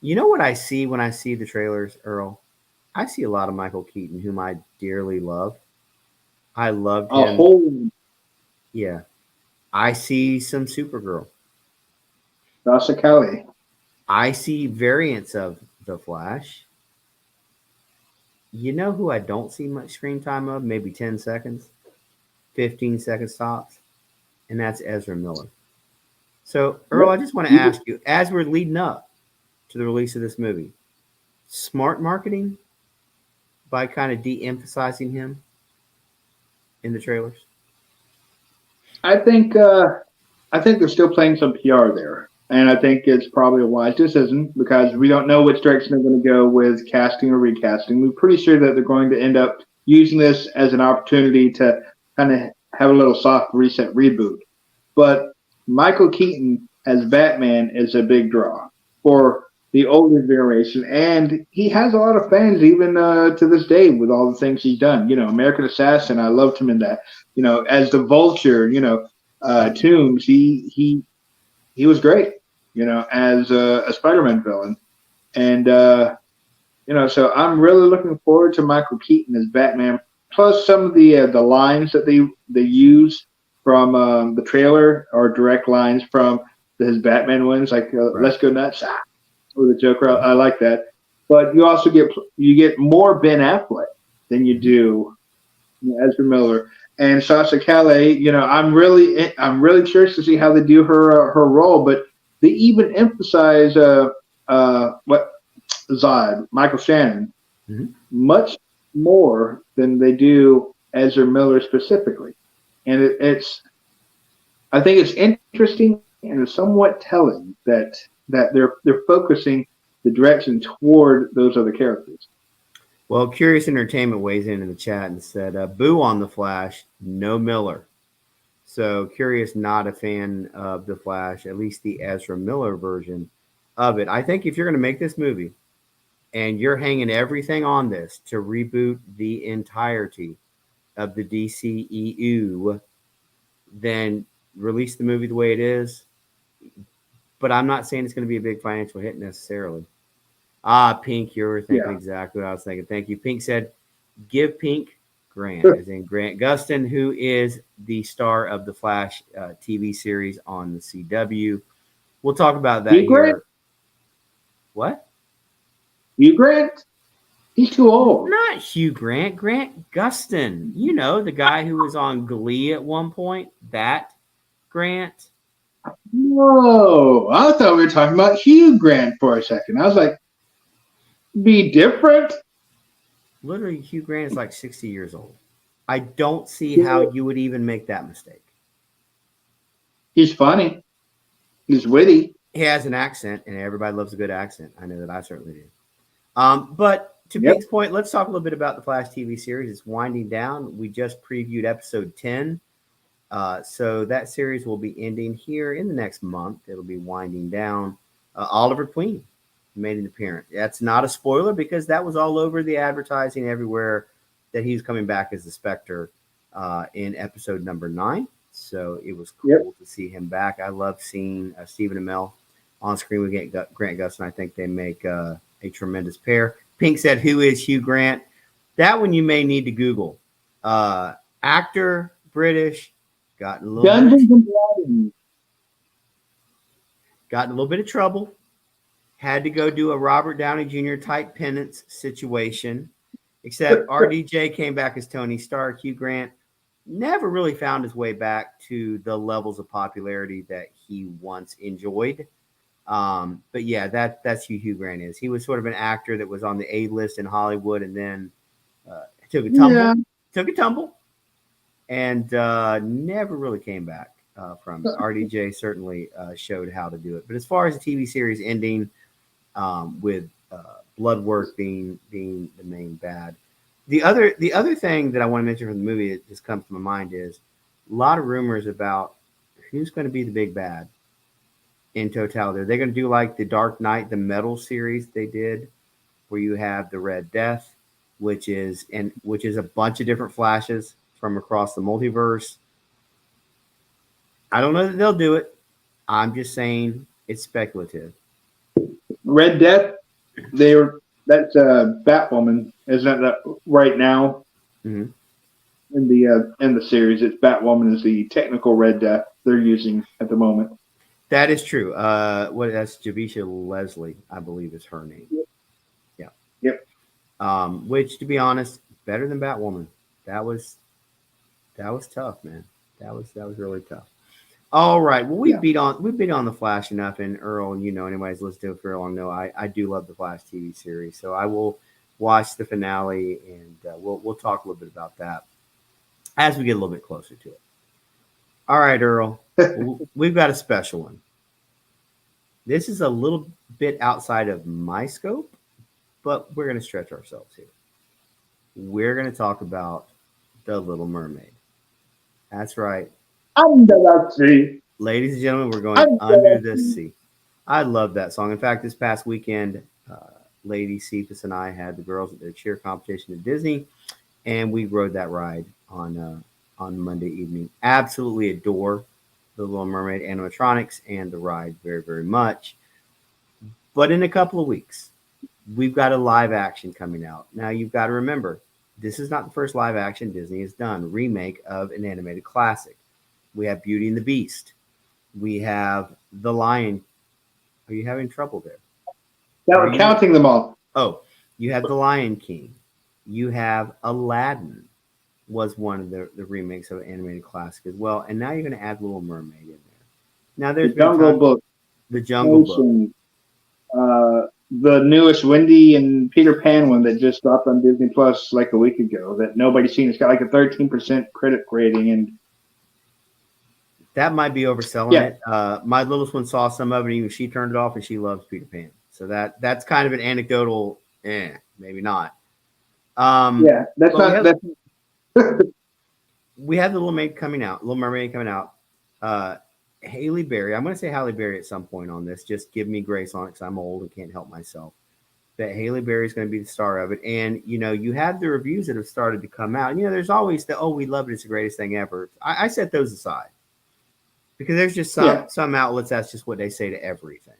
You know what I see when I see the trailers, Earl? I see a lot of Michael Keaton, whom I dearly love. I loved him. Yeah. I see some Supergirl. Sasha Kelly. I see variants of the Flash. You know who I don't see much screen time of? Maybe 10 seconds. 15 seconds tops, and that's Ezra Miller. So, Earl, I just want to ask you, as we're leading up to the release of this movie, smart marketing by kind of de-emphasizing him in the trailers? I think they're still playing some PR there, and I think it's probably a wise decision because we don't know which direction they're going to go with casting or recasting. We're pretty sure that they're going to end up using this as an opportunity to kind of have a little soft reset reboot. But Michael Keaton as Batman is a big draw for the older generation, and he has a lot of fans even to this day with all the things he's done. American Assassin, I loved him in that. As the Vulture, Tombs, he was great. As a Spider-Man villain, and so I'm really looking forward to Michael Keaton as Batman. Plus, some of the lines that they use from the trailer are direct lines from his Batman ones, like "Let's go nuts" or the Joker. I like that. But you also get more Ben Affleck than you do Ezra Miller and Sasha Calais. I'm really curious to see how they do her role. But they even emphasize Zod, Michael Shannon, Mhm. much more than they do Ezra Miller specifically. And I think it's interesting and it's somewhat telling that they're focusing the direction toward those other characters. Well, Curious Entertainment weighs in the chat and said, "Boo on the Flash, no Miller." So Curious, not a fan of the Flash, at least the Ezra Miller version of it. I think if you're going to make this movie and you're hanging everything on this to reboot the entirety of the DCEU, then release the movie the way it is. But I'm not saying it's going to be a big financial hit necessarily. Pink, you're thinking Yeah. exactly what I was thinking. Thank you. Pink said, give Pink Grant, as in Grant Gustin, who is the star of the Flash TV series on the CW. We'll talk about that Hugh Grant? here. What? Hugh Grant? He's too old. Not Hugh Grant. Grant Gustin. You know, the guy who was on Glee at one point. That Grant. No, I thought we were talking about Hugh Grant for a second. I was like, be different. Literally, Hugh Grant is like 60 years old. I don't see how you would even make that mistake. He's funny. He's witty. He has an accent, and everybody loves a good accent. I know that I certainly do. But to Yep. Pink's point, let's talk a little bit about the Flash TV series. It's winding down. We just previewed episode 10. So that series will be ending here in the next month. It'll be winding down. Oliver Queen made an appearance. That's not a spoiler because that was all over the advertising everywhere that he's coming back as the Spectre in episode number 9. So it was cool to see him back. I love seeing Stephen Amell on screen with Grant Gustin. I think they make a tremendous pair. Pink said, "Who is Hugh Grant?" That one you may need to Google. Actor, British, got in a little bit of trouble. Had to go do a Robert Downey Jr. type penance situation. Except RDJ came back as Tony Stark. Hugh Grant never really found his way back to the levels of popularity that he once enjoyed. But yeah, that's who Hugh Grant is. He was sort of an actor that was on the A list in Hollywood and then took a tumble, and never really came back from it. RDJ certainly showed how to do it. But as far as the TV series ending with Bloodwork being the main bad, the other thing that I want to mention from the movie that just comes to my mind is a lot of rumors about who's going to be the big bad in totality. Are they going to do like the Dark Knight, the Metal series they did, where you have the Red Death, which is a bunch of different Flashes from across the multiverse? I don't know that they'll do it. I'm just saying it's speculative. Red Death, that's Batwoman, isn't that right now? Mm-hmm. In the series, it's Batwoman is the technical Red Death they're using at the moment. That is true. That's Javisha Leslie, I believe is her name. Yep. Which, to be honest, better than Batwoman. That was tough, man. That was really tough. All right. Well, we beat on the Flash enough, and Earl, anybody's listened to it for long know I do love the Flash TV series. So I will watch the finale, and we'll talk a little bit about that as we get a little bit closer to it. All right, Earl. We've got a special one. This is a little bit outside of my scope, but we're going to stretch ourselves here. We're going to talk about The Little Mermaid. That's right. Under the sea. Ladies and gentlemen, we're going under the sea. I love that song. In fact, this past weekend, Lady Cephas and I had the girls at their cheer competition at Disney, and we rode that ride on Monday evening. Absolutely adore The Little Mermaid animatronics and the ride very, very much. But in a couple of weeks, we've got a live action coming out. Now, you've got to remember, this is not the first live action Disney has done, remake of an animated classic. We have Beauty and the Beast. We have The Lion. Are you having trouble there? Yeah, we're counting them all. Oh, you have The Lion King. You have Aladdin was one of the remakes of an animated classic as well. And now you're going to add Little Mermaid in there. Now there's The Jungle Book. The Jungle Book. the newest Wendy and Peter Pan one that just dropped on Disney Plus like a week ago that nobody's seen. It's got like a 13% critic rating, and That might be overselling yeah, it. My littlest one saw some of it, even she turned it off, and she loves Peter Pan. So that's kind of an anecdotal, maybe not. yeah, that's But not that's we have the Little Mermaid coming out. Haley Berry. I'm going to say Halle Berry at some point on this. Just give me grace on it because I'm old and can't help myself. That Haley Berry is going to be the star of it. And, you have the reviews that have started to come out. There's always we love it. It's the greatest thing ever. I set those aside because there's just some outlets, that's just what they say to everything.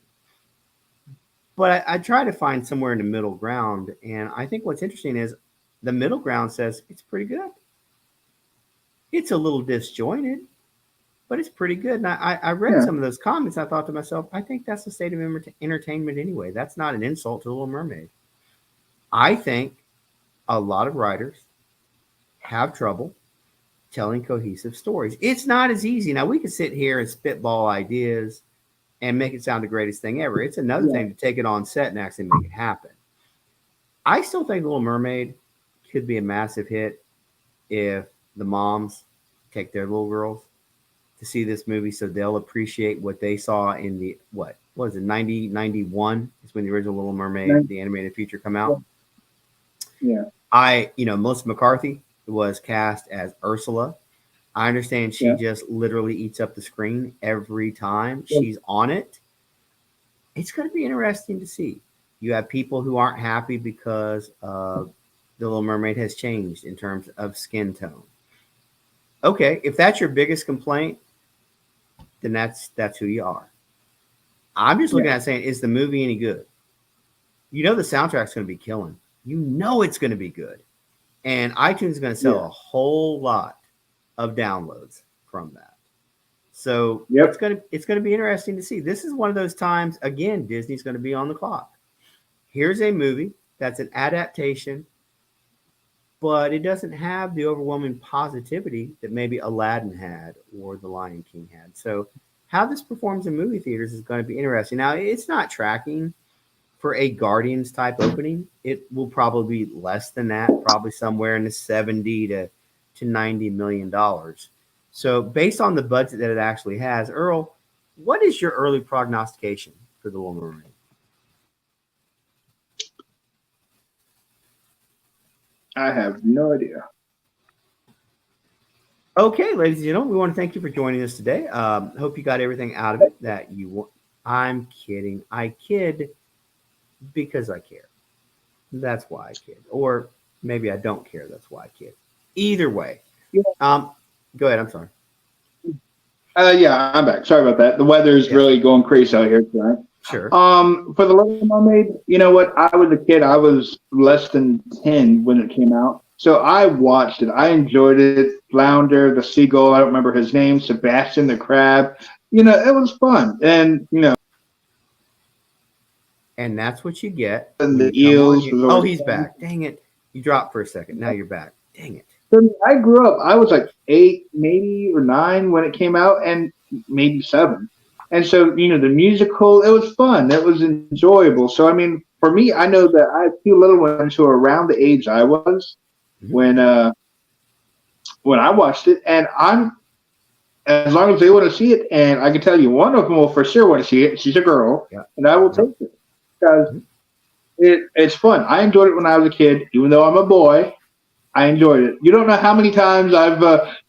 But I try to find somewhere in the middle ground. And I think what's interesting is the middle ground says it's pretty good. It's a little disjointed, but it's pretty good. And I read some of those comments. I thought to myself, I think that's the state of entertainment anyway. That's not an insult to The Little Mermaid. I think a lot of writers have trouble telling cohesive stories. It's not as easy. Now, we can sit here and spitball ideas and make it sound the greatest thing ever. It's another thing to take it on set and actually make it happen. I still think The Little Mermaid could be a massive hit if the moms take their little girls to see this movie so they'll appreciate what they saw in the, what was it, 91 is when the original Little Mermaid, the animated feature, come out. Yeah. Melissa McCarthy was cast as Ursula. I understand she just literally eats up the screen every time she's on it. It's going to be interesting to see. You have people who aren't happy because the Little Mermaid has changed in terms of skin tone. Okay, if that's your biggest complaint, then that's who you are. I'm just looking at saying, is the movie any good? The soundtrack's going to be killing. It's going to be good. And iTunes is going to sell a whole lot of downloads from that. So it's going to be interesting to see. This is one of those times, again, Disney's going to be on the clock. Here's a movie that's an adaptation, but it doesn't have the overwhelming positivity that maybe Aladdin had or The Lion King had. So how this performs in movie theaters is going to be interesting. Now, it's not tracking for a Guardians type opening. It will probably be less than that, probably somewhere in the $70 to $90 million. So based on the budget that it actually has, Earl, what is your early prognostication for The Little Mermaid? I have no idea. Okay, ladies and gentlemen, we want to thank you for joining us today. Hope you got everything out of it that you want. I'm kidding. I kid because I care. That's why I kid. Or maybe I don't care. That's why I kid. Either way. Go ahead. I'm sorry. Yeah, I'm back. Sorry about that. The weather's really going crazy out here tonight. Sure. For The Little Mermaid, you know what? I was a kid. I was less than 10 when it came out. So I watched it. I enjoyed it. Flounder, the seagull, I don't remember his name, Sebastian the crab. It was fun. And, And that's what you get. and the eels. He's back. Dang it. You dropped for a second. Now you're back. Dang it. I grew up, I was like 8, maybe, or 9 when it came out, and maybe 7. And so, the musical, it was fun. It was enjoyable. So, I mean, for me, I know that I have 2 little ones who are around the age I was when I watched it. And as long as they want to see it, and I can tell you one of them will for sure want to see it. She's a girl, and I will take it because it's fun. I enjoyed it when I was a kid, even though I'm a boy. I enjoyed it. You don't know how many times I've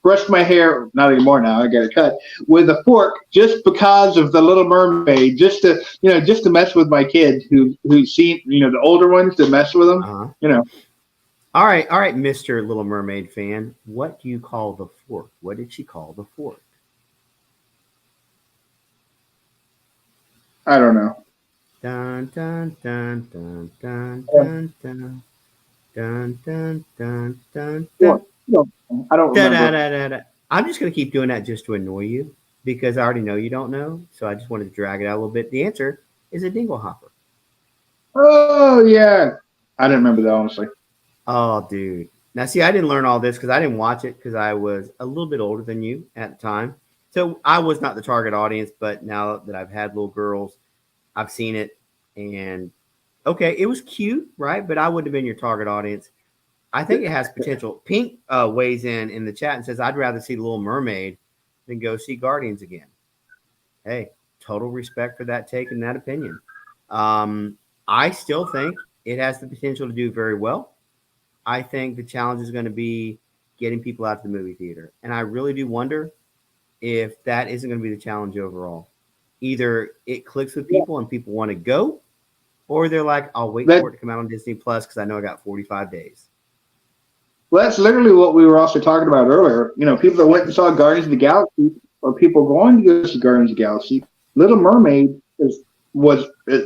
brushed my hair, not anymore now, I got it cut, with a fork just because of The Little Mermaid, just to mess with my kids who see, the older ones, to mess with them, All right, Mr. Little Mermaid fan. What do you call the fork? What did she call the fork? I don't know. Dun, dun, dun, dun, dun, dun, dun. Dun, dun, dun, dun, dun. I don't remember. I'm just going to keep doing that just to annoy you because I already know you don't know. So I just wanted to drag it out a little bit. The answer is a dingle hopper. Oh, yeah. I didn't remember that, honestly. Oh, dude. Now, see, I didn't learn all this because I didn't watch it because I was a little bit older than you at the time. So I was not the target audience. But now that I've had little girls, I've seen it. And okay, it was cute, right? But I wouldn't have been your target audience. I think it has potential. Pink weighs in the chat and says, "I'd rather see The Little Mermaid than go see Guardians again." Hey, total respect for that take and that opinion. I still think it has the potential to do very well. I think the challenge is going to be getting people out to the movie theater, and I really do wonder if that isn't going to be the challenge overall. Either it clicks with people and people want to go, or they're like, "I'll wait That for it to come out on Disney Plus because I know I got 45 days." well, that's literally what we were also talking about earlier. People that went and saw Guardians of the Galaxy, or people going to go see Guardians of the Galaxy. Little Mermaid was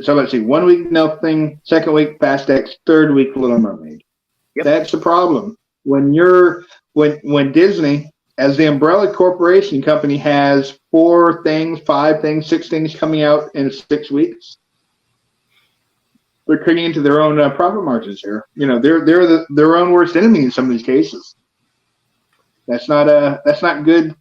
so. Let's see, 1 week nothing, second week Fast X, third week Little Mermaid. Yep. That's the problem when when Disney, as the umbrella corporation company, has 4 things, 5 things, 6 things coming out in 6 weeks. They're cutting into their own profit margins here. They're their own worst enemy in some of these cases. That's not good.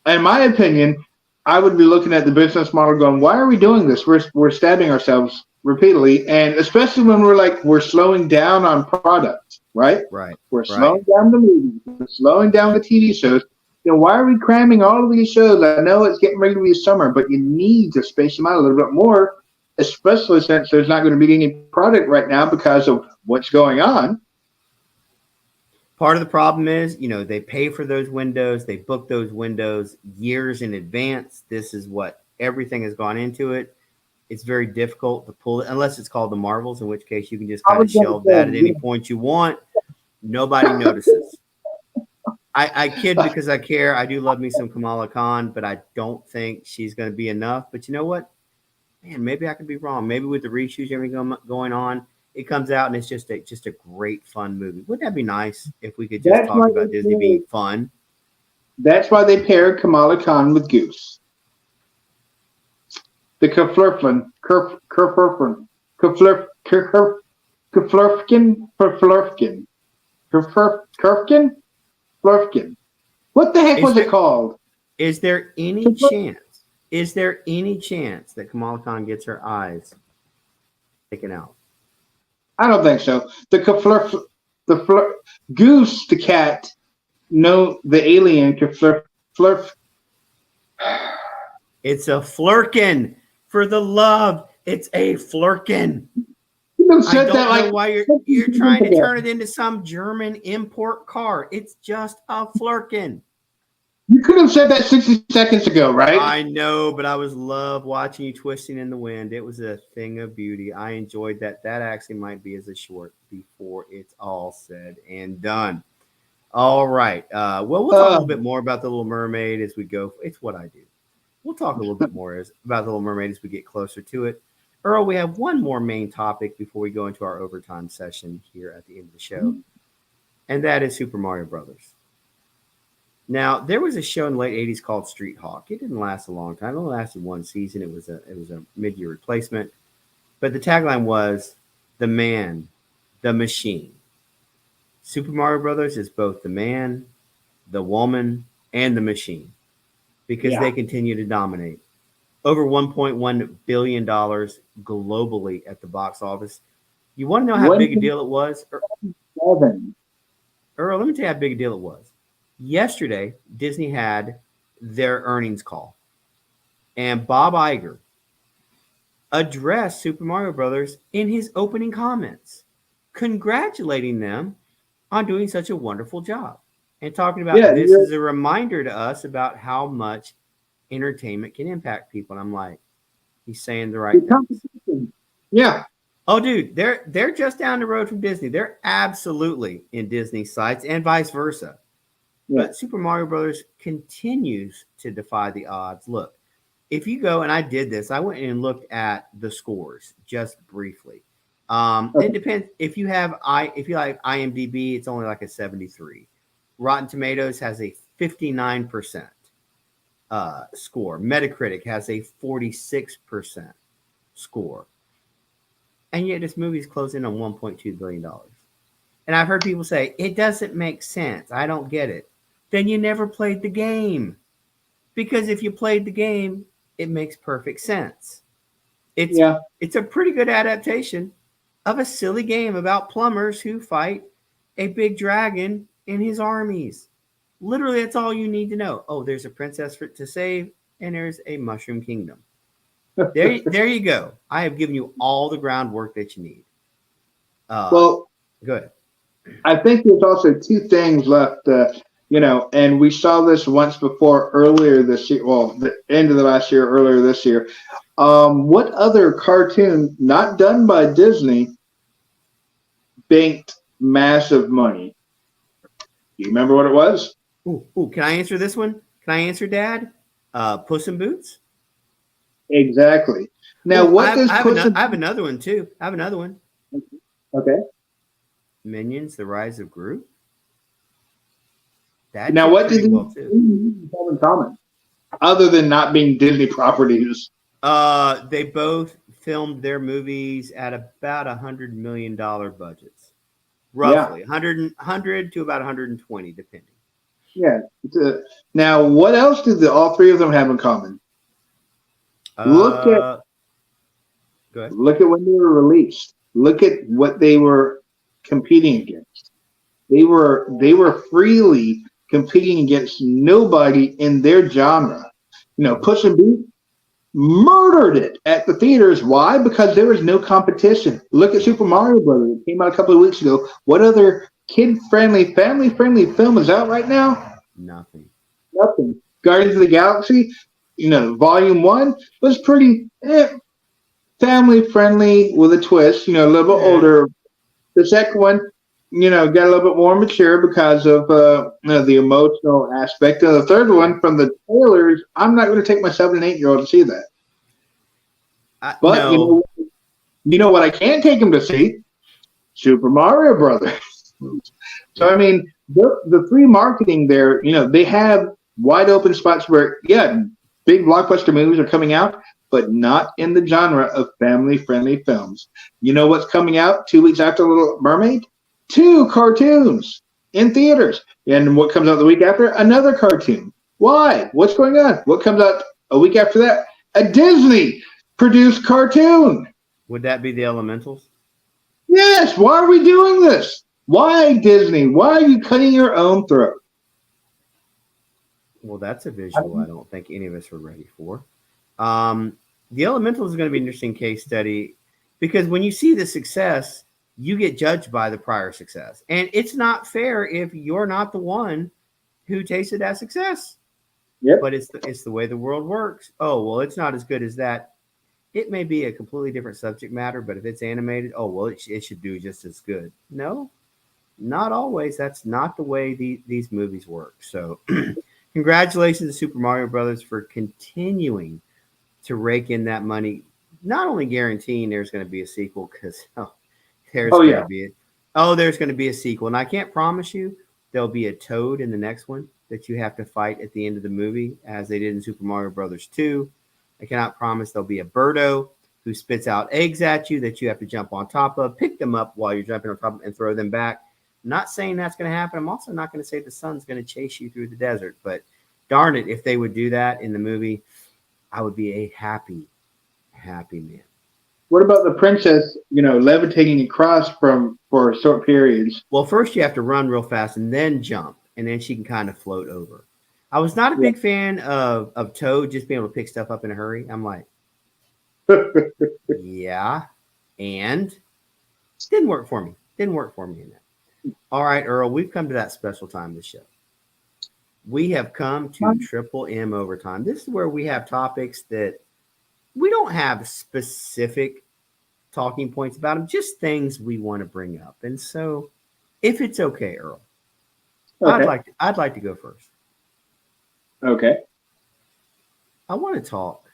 In my opinion, I would be looking at the business model going, why are we doing this? We're stabbing ourselves repeatedly, and especially when we're slowing down on product, right? Right. We're slowing down the movies, we're slowing down the TV shows. Why are we cramming all of these shows? I know it's getting ready to be summer, but you need to space them out a little bit more, especially since there's not going to be any product right now because of what's going on. Part of the problem is, they pay for those windows, they book those windows years in advance. This is what everything has gone into it. It's very difficult to pull it unless it's called the Marvels, in which case you can just kind of shelve that at any point you want. Nobody notices. I kid because I care. I do love me some Kamala Khan, but I don't think she's going to be enough. But you know what? Man, maybe I could be wrong. Maybe with the reshoots, everything going on, it comes out and it's just a great, fun movie. Wouldn't that be nice if we could just talk about Disney being fun? That's why they paired Kamala Khan with Goose. The Keflurflin, Flurfkin. What the heck was it called? Is there any chance? Is there any chance that Kamala Khan gets her eyes taken out? I don't think so. Goose, the cat, no, the alien, Flurf. It's a flurkin. For the love, it's a flurkin. I don't know why you're trying to turn it into some German import car. It's just a flurkin. You could have said that 60 seconds ago, right? I know, but I love watching you twisting in the wind. It was a thing of beauty. I enjoyed that. That actually might be as a short before it's all said and done. All right. Well, we'll talk a little bit more about The Little Mermaid as we go. It's what I do. We'll talk a little bit more about The Little Mermaid as we get closer to it. Earl, we have one more main topic before we go into our overtime session here at the end of the show, and that is Super Mario Brothers. Now, there was a show in the late 80s called Street Hawk. It didn't last a long time. It only lasted one season. It was a mid-year replacement. But the tagline was, "The Man, the Machine." Super Mario Brothers is both the man, the woman, and the machine because they continue to dominate. Over $1.1 billion globally at the box office. You want to know how big a deal it was? Earl, let me tell you how big a deal it was. Yesterday, Disney had their earnings call, and Bob Iger addressed Super Mario Brothers in his opening comments, congratulating them on doing such a wonderful job and talking about this is a reminder to us about how much entertainment can impact people. And I'm like, he's saying the right things. Yeah. Oh, dude, they're just down the road from Disney. They're absolutely in Disney sites and vice versa. Yeah. But Super Mario Brothers continues to defy the odds. Look, if you go, and I did this, I went and looked at the scores just briefly. It depends. If you like IMDb, it's only like a 73. Rotten Tomatoes has a 59% score. Metacritic has a 46% score. And yet this movie's closing on $1.2 billion. And I've heard people say, it doesn't make sense. I don't get it. Then you never played the game. Because if you played the game, it makes perfect sense. It's a pretty good adaptation of a silly game about plumbers who fight a big dragon and his armies. Literally, that's all you need to know. Oh, there's a princess to save, and there's a mushroom kingdom. There you go. I have given you all the groundwork that you need. Well, go ahead. I think there's also two things left, and we saw this once before earlier this year. Well, the end of the last year, earlier this year. What other cartoon, not done by Disney, banked massive money? Do you remember what it was? Ooh, can I answer this one? Can I answer, Dad? Puss in Boots? Exactly. Now, I have another one, too. I have another one. Okay. Minions, The Rise of Gru. Now, what did these have in common? Other than not being Disney properties? They both filmed their movies at about $100 million budgets. Roughly. 100 to about 120, depending. Yeah. Now, what else did all three of them have in common? Look at when they were released. Look at what they were competing against. They were freely competing against nobody in their genre. Puss in Boots murdered it at the theaters. Why? Because there was no competition. Look at Super Mario Brothers. It came out a couple of weeks ago. What other kid-friendly, family-friendly film is out right now? Nothing. Guardians of the Galaxy, Volume 1 was pretty family-friendly with a twist, a little bit older. The second one, got a little bit more mature because of the emotional aspect. And the third one, from the trailers, I'm not going to take my 7 and 8-year-old to see that. But no. you know what I can take him to see? Super Mario Brothers. So, I mean, the free marketing there, they have wide open spots where, big blockbuster movies are coming out, but not in the genre of family-friendly films. You know what's coming out 2 weeks after Little Mermaid? 2 cartoons in theaters. And what comes out the week after? Another cartoon. Why? What's going on? What comes out a week after that? A Disney-produced cartoon. Would that be The Elementals? Yes. Why are we doing this? Why, Disney? Why are you cutting your own throat? Well, that's a visual I don't think any of us are ready for. The Elementals is going to be an interesting case study because when you see the success, you get judged by the prior success. And it's not fair if you're not the one who tasted that success. Yep. But it's the way the world works. Oh, well, it's not as good as that. It may be a completely different subject matter, but if it's animated, oh, well, it should do just as good. No, not always. That's not the way these movies work. So congratulations to Super Mario Brothers for continuing to rake in that money, not only guaranteeing there's going to be a sequel, because there's going to be a sequel. And I can't promise you there'll be a Toad in the next one that you have to fight at the end of the movie, as they did in Super Mario Brothers 2. I cannot promise there'll be a Birdo who spits out eggs at you that you have to jump on top of, pick them up while you're jumping on top of, and throw them back. I'm not saying that's going to happen. I'm also not going to say the sun's going to chase you through the desert. But darn it, if they would do that in the movie, I would be a happy man. What about the princess, levitating across for short periods? Well, first you have to run real fast and then jump, and then she can kind of float over. I was not a big fan of Toad just being able to pick stuff up in a hurry. I'm like, yeah, and didn't work for me. Didn't work for me in that. All right, Earl, we've come to that special time of the show. We have come to Triple M Overtime. This is where we have topics that we don't have specific talking points about them, just things we want to bring up. And so, if it's okay, Earl, okay. I'd like to go first. Okay. I want to talk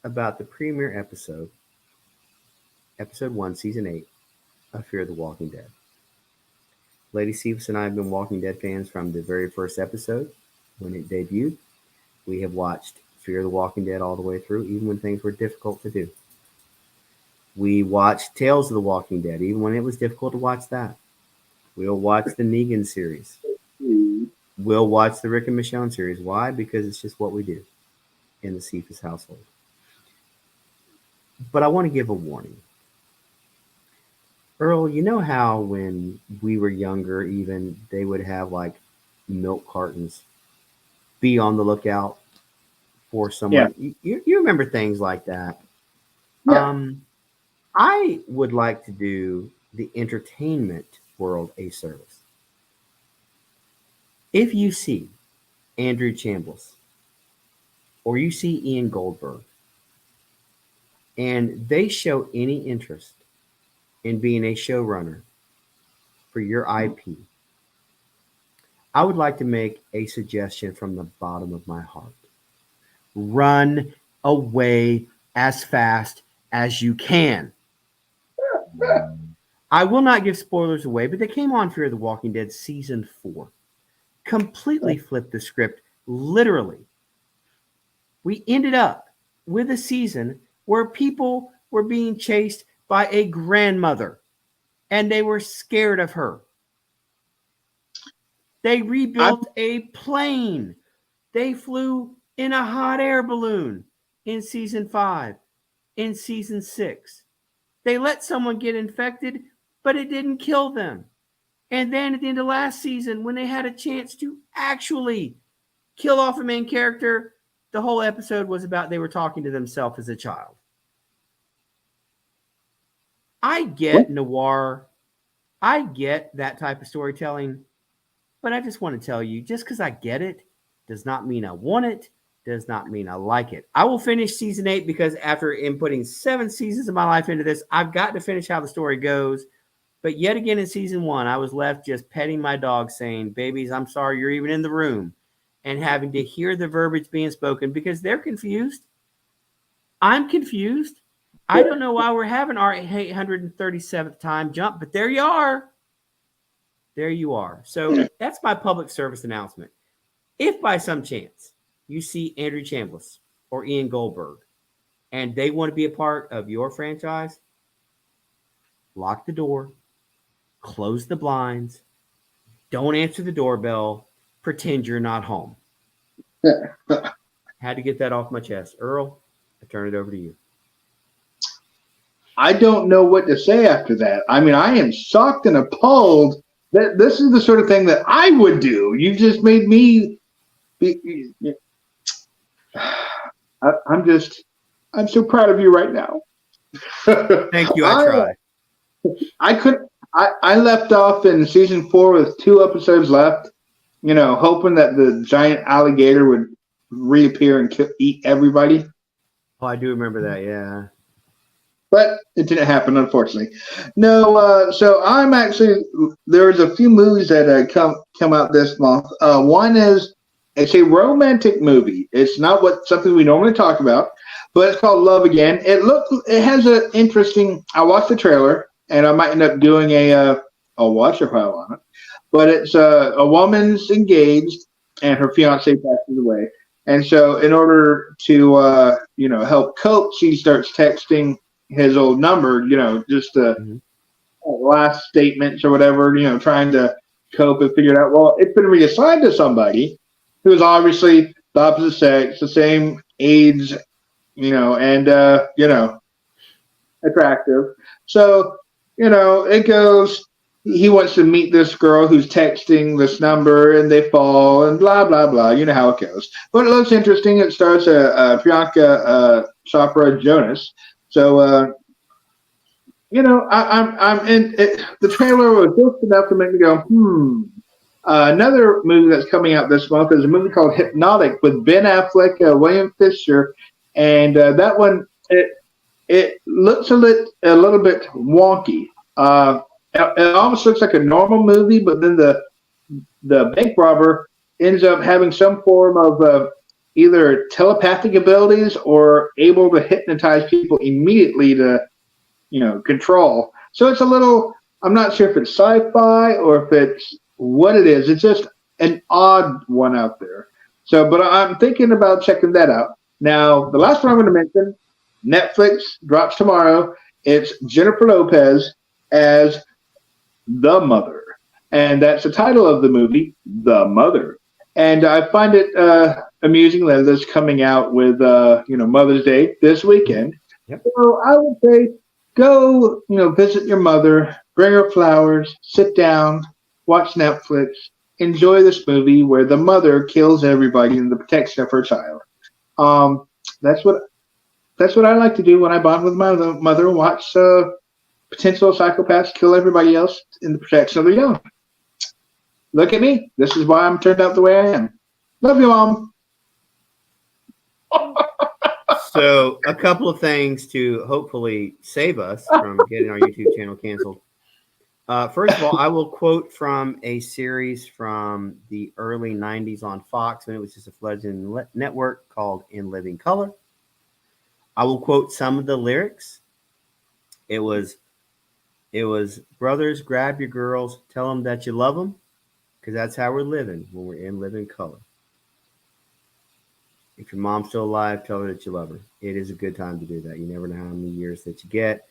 about the premiere episode 1, Season 8 of Fear the Walking Dead. Lady Cephas and I have been Walking Dead fans from the very first episode when it debuted. We have watched Fear the Walking Dead all the way through, even when things were difficult to do. We watched Tales of the Walking Dead, even when it was difficult to watch that. We'll watch the Negan series. We'll watch the Rick and Michonne series. Why? Because it's just what we do in the Cephas household. But I want to give a warning. Earl, you know how when we were younger, even they would have like milk cartons. Be on the lookout for Yeah, someone. You remember things like that. yeah. I would like to do the entertainment world a service. If you see Andrew Chambliss or you see Ian Goldberg and they show any interest in being a showrunner for your IP, I would like to make a suggestion from the bottom of my heart. Run away as fast as you can. I will not give spoilers away, but they came on Fear the Walking Dead season 4. Completely flipped the script, literally. We ended up with a season where people were being chased by a grandmother and they were scared of her. They I, rebuilt a plane. They flew in a hot air balloon in season 5, in season 6. They let someone get infected, but it didn't kill them. And then at the end of last season, when they had a chance to actually kill off a main character, the whole episode was about they were talking to themselves as a child. I what? get noir. I get that type of storytelling, but I just want to tell you, just because I get it does not mean I want it, does not mean I like it. I will finish season 8 because after inputting 7 seasons of my life into this, I've got to finish how the story goes. But yet again in season 1, I was left just petting my dog saying, babies, I'm sorry you're even in the room, and having to hear the verbiage being spoken because they're confused. I'm confused. I don't know why we're having our 837th time jump, but there you are. There you are. So that's my public service announcement. If by some chance you see Andrew Chambliss or Ian Goldberg and they want to be a part of your franchise, lock the door, close the blinds, don't answer the doorbell, pretend you're not home. Had to get that off my chest. Earl, I turn it over to you. I don't know what to say after that. I mean, I am shocked and appalled that this is the sort of thing that I would do. You just made me. I'm so proud of you right now. Thank you. I try. I could. I left off in season 4 with 2 episodes left. You know, hoping that the giant alligator would reappear and eat everybody. Oh, I do remember that. Yeah. But it didn't happen, unfortunately. No, so I'm actually there's a few movies that come out this month. One is it's a romantic movie. It's not something we normally talk about, but it's called Love Again. It has an interesting. I watched the trailer, and I might end up doing a watch a file on it. But it's a woman's engaged, and her fiance passes away, and so in order to help cope, she starts texting his old number, just last statements or whatever, trying to cope and figure it out. Well, it's been reassigned to somebody who is obviously the opposite sex, the same age, and attractive. So, it goes. He wants to meet this girl who's texting this number, and they fall, and blah blah blah. You know how it goes. But it looks interesting. It stars Priyanka Chopra Jonas. So, I'm in it. The trailer was just enough to make me go, another movie that's coming out this month is a movie called Hypnotic with Ben Affleck, William Fisher, and that one it looks a little bit wonky. It almost looks like a normal movie, but then the bank robber ends up having some form of either telepathic abilities or able to hypnotize people immediately to, control. So it's a little, I'm not sure if it's sci-fi or if it's what it is. It's just an odd one out there. So, but I'm thinking about checking that out. Now, the last one I'm going to mention, Netflix drops tomorrow. It's Jennifer Lopez as the mother. And that's the title of the movie, The Mother. And I find it amusing that it's coming out with Mother's Day this weekend. Yep. So I would say go visit your mother, bring her flowers, sit down, watch Netflix, enjoy this movie where the mother kills everybody in the protection of her child. Um, that's what I like to do when I bond with my mother and watch potential psychopaths kill everybody else in the protection of their young. Look at me. This is why I'm turned out the way I am. Love you, Mom. So, a couple of things to hopefully save us from getting our YouTube channel canceled. First of all, I will quote from a series from the early 90s on Fox when it was just a fledgling network called In Living Color. I will quote some of the lyrics. It was, brothers, grab your girls, tell them that you love them, because that's how we're living when we're in living color. If your mom's still alive, tell her that you love her. It is a good time to do that. You never know how many years that you get.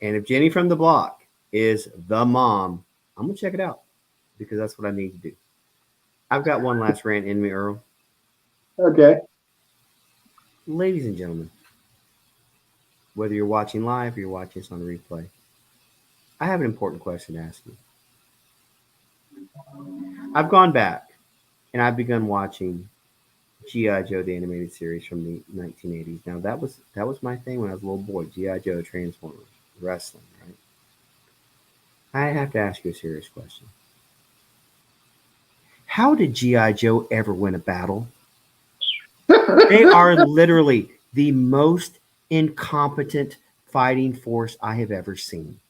And if Jenny from the block is the mom, I'm going to check it out because that's what I need to do. I've got one last rant in me, Earl. Okay. Ladies and gentlemen, whether you're watching live or you're watching this on replay, I have an important question to ask you. I've gone back and I've begun watching G.I. Joe, the animated series from the 1980s. Now, that was my thing when I was a little boy, G.I. Joe, Transformers, wrestling, right? I have to ask you a serious question. How did G.I. Joe ever win a battle? They are literally the most incompetent fighting force I have ever seen.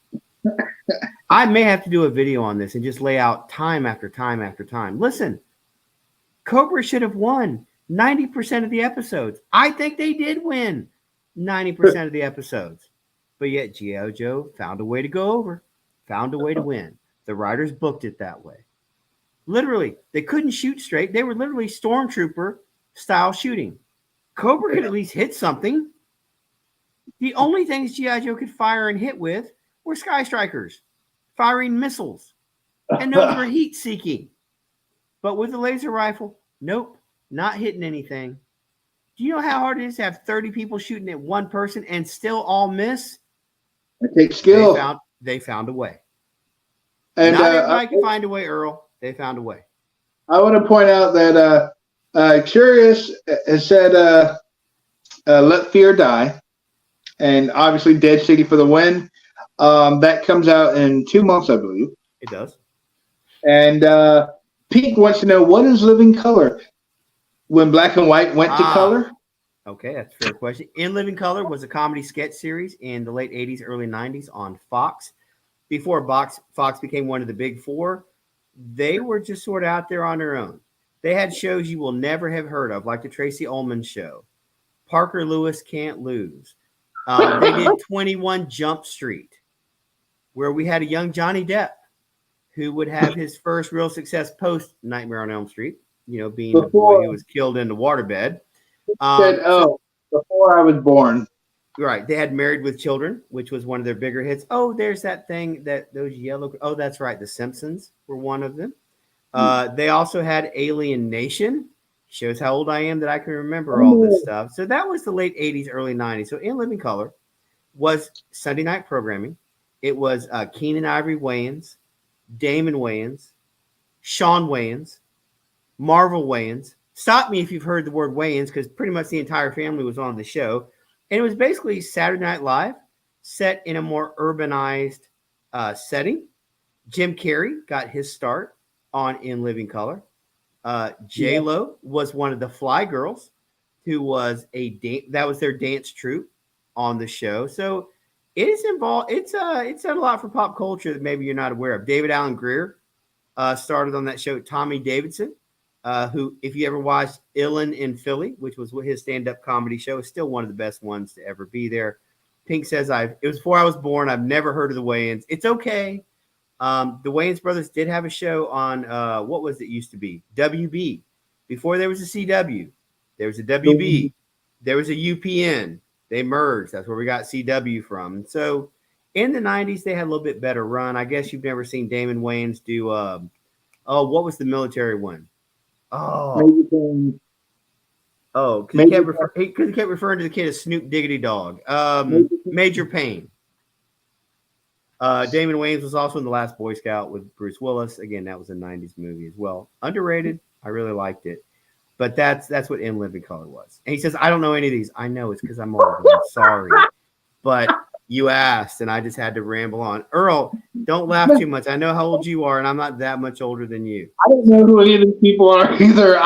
I may have to do a video on this and just lay out time after time after time. Listen, Cobra should have won 90% of the episodes. I think they did win 90% of the episodes. But yet G.I. Joe found a way to go over, found a way to win. The writers booked it that way. Literally, they couldn't shoot straight. They were literally stormtrooper style shooting. Cobra could at least hit something. The only things G.I. Joe could fire and hit with were Sky Strikers, firing missiles. And those were heat seeking. But with the laser rifle, nope, not hitting anything. Do you know how hard it is to have 30 people shooting at one person and still all miss? It takes skill. They found a way. And not everybody can find a way, Earl. They found a way. I want to point out that Curious has said, "Let Fear Die," and obviously Dead City for the win. That comes out in 2 months, I believe. It does. And Pete wants to know, what is living color? When black and white went to color? Okay, that's a fair question. In Living Color was a comedy sketch series in the late 80s, early 90s on Fox. Before Fox became one of the big four, they were just sort of out there on their own. They had shows you will never have heard of, like the Tracy Ullman Show. Parker Lewis Can't Lose. They did 21 Jump Street, where we had a young Johnny Depp who would have his first real success post Nightmare on Elm Street, being the boy who was killed in the waterbed. Before I was born. Right. They had Married with Children, which was one of their bigger hits. Oh, there's that thing oh, that's right. The Simpsons were one of them. They also had Alien Nation. Shows how old I am that I can remember all this stuff. So that was the late 80s, early 90s. So In Living Color was Sunday night programming. It was Keenan Ivory Wayans, Damon Wayans, Sean Wayans, Marvel Wayans. Stop me if you've heard the word Wayans, because pretty much the entire family was on the show. And it was basically Saturday Night Live set in a more urbanized setting. Jim Carrey got his start on In Living Color. J-Lo was one of the Fly Girls, who was that was their dance troupe on the show. So it is involved. It's done a lot for pop culture that maybe you're not aware of. David Alan Grier started on that show. Tommy Davidson, who, if you ever watched Illin in Philly, which was his stand-up comedy show, is still one of the best ones to ever be there. Pink says, it was before I was born. I've never heard of the Wayans. It's okay. The Wayans brothers did have a show on, what was it used to be? WB. Before there was a CW, there was a WB. There was a UPN. They merged. That's where we got CW from. And so in the 90s, they had a little bit better run. I guess you've never seen Damon Wayans do, what was the military one? Because he kept referring to the kid as Snoop Diggity Dog. Major Payne. Damon Wayans was also in The Last Boy Scout with Bruce Willis. Again, that was a 90s movie as well. Underrated. I really liked it. But that's what In Living Color was. And he says, I don't know any of these. I know it's because I'm old. I'm sorry. But you asked, and I just had to ramble on. Earl, don't laugh too much. I know how old you are, and I'm not that much older than you. I don't know who any of these people are either.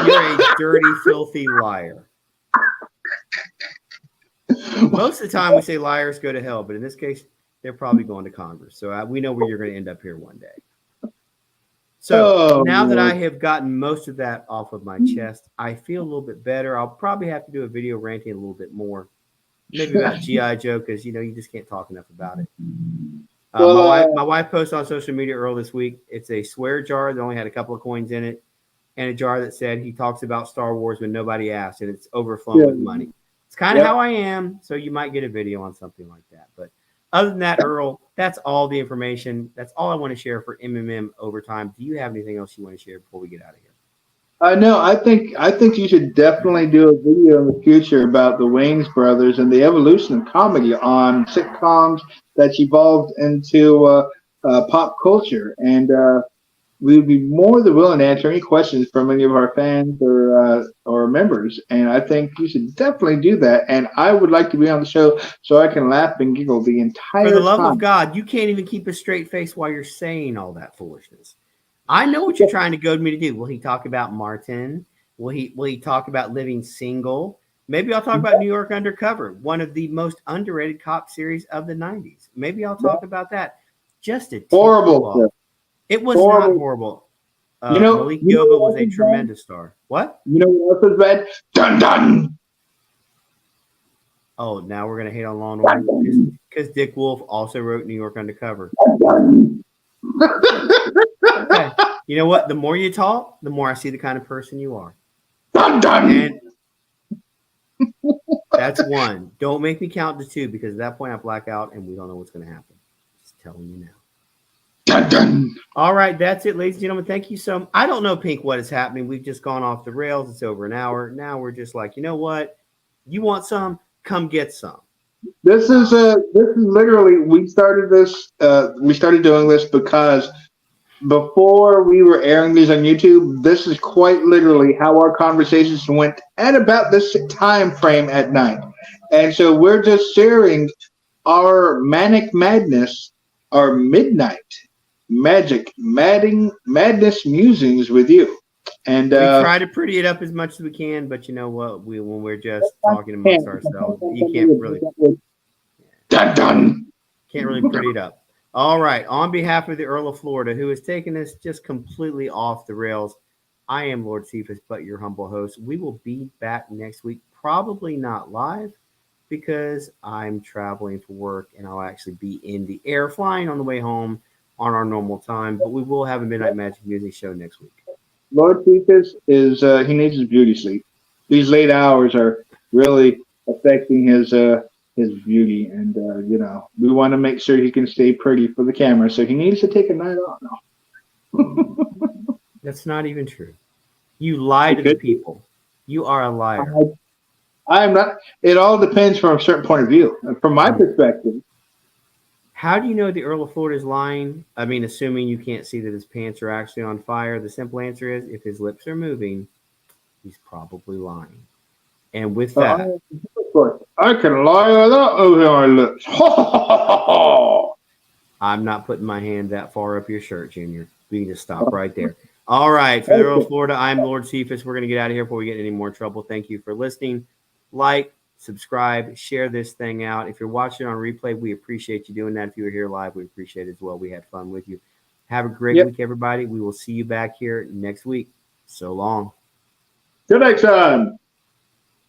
You're a dirty, filthy liar. Most of the time, we say liars go to hell, but in this case, they're probably going to Congress. So we know where you're going to end up here one day. So now that I have gotten most of that off of my chest, I feel a little bit better. I'll probably have to do a video ranting a little bit more. Maybe about G.I. Joe, because, you just can't talk enough about it. My wife posted on social media earlier this week. It's a swear jar that only had a couple of coins in it, and a jar that said he talks about Star Wars when nobody asked, and it's overflowing with money. It's kind of how I am, so you might get a video on something like that. But other than that, Earl, that's all the information. That's all I want to share for MMM Overtime. Do you have anything else you want to share before we get out of here? No, I think you should definitely do a video in the future about the Wayans brothers and the evolution of comedy on sitcoms that's evolved into pop culture. And we would be more than willing to answer any questions from any of our fans or members. And I think you should definitely do that. And I would like to be on the show so I can laugh and giggle the entire time. For the love of God, you can't even keep a straight face while you're saying all that foolishness. I know what you're trying to goad me to do. Will he talk about Martin? Will he talk about living single? Maybe I'll talk about New York Undercover, one of the most underrated cop series of the 90s. Maybe I'll talk about that. Just a horrible. It was not horrible. Malik Yoba was a tremendous star. What? You know what else is bad? Dun dun. Oh, now we're gonna hate on Law and Order because Dick Wolf also wrote New York Undercover. Okay. You know what? The more you talk, the more I see the kind of person you are. Dun, dun. And that's one. Don't make me count to two, because at that point I black out and we don't know what's going to happen. Just telling you now. Dun, dun. All right, that's it, ladies and gentlemen. Thank you so much. I don't know, Pink, what is happening. We've just gone off the rails. It's over an hour. Now we're just like, you know what? You want some? Come get some. This is literally, we started doing this because before we were airing these on YouTube, this is quite literally how our conversations went at about this time frame at night. And so we're just sharing our manic madness, our midnight madness musings with you. And we try to pretty it up as much as we can, but you know what? When we're just talking amongst ourselves, you can't really can't really pretty it up. All right. On behalf of the Earl of Florida, who has taken us just completely off the rails, I am Lord Cephas, but your humble host. We will be back next week, probably not live, because I'm traveling for work and I'll actually be in the air flying on the way home on our normal time. But we will have a Midnight Magic Music show next week. Lord Cephas is he needs his beauty sleep. These late hours are really affecting his beauty, and we want to make sure he can stay pretty for the camera, so he needs to take a night off now. That's not even true. You lie to the people. You are a liar. I am not. It all depends from a certain point of view. From my perspective. How do you know the Earl of Florida is lying? I mean, assuming you can't see that his pants are actually on fire, the simple answer is if his lips are moving, he's probably lying. And with that, I can lie without moving my lips. I'm not putting my hand that far up your shirt, Junior. We can just stop right there. All right. For the Earl of Florida, I'm Lord Cephas. We're going to get out of here before we get in any more trouble. Thank you for listening. Like, subscribe, share this thing out. If you're watching on replay, we appreciate you doing that. If you were here live, we appreciate it as well. We had fun with you. Have a great week, everybody. We will see you back here next week. So long. Till next time.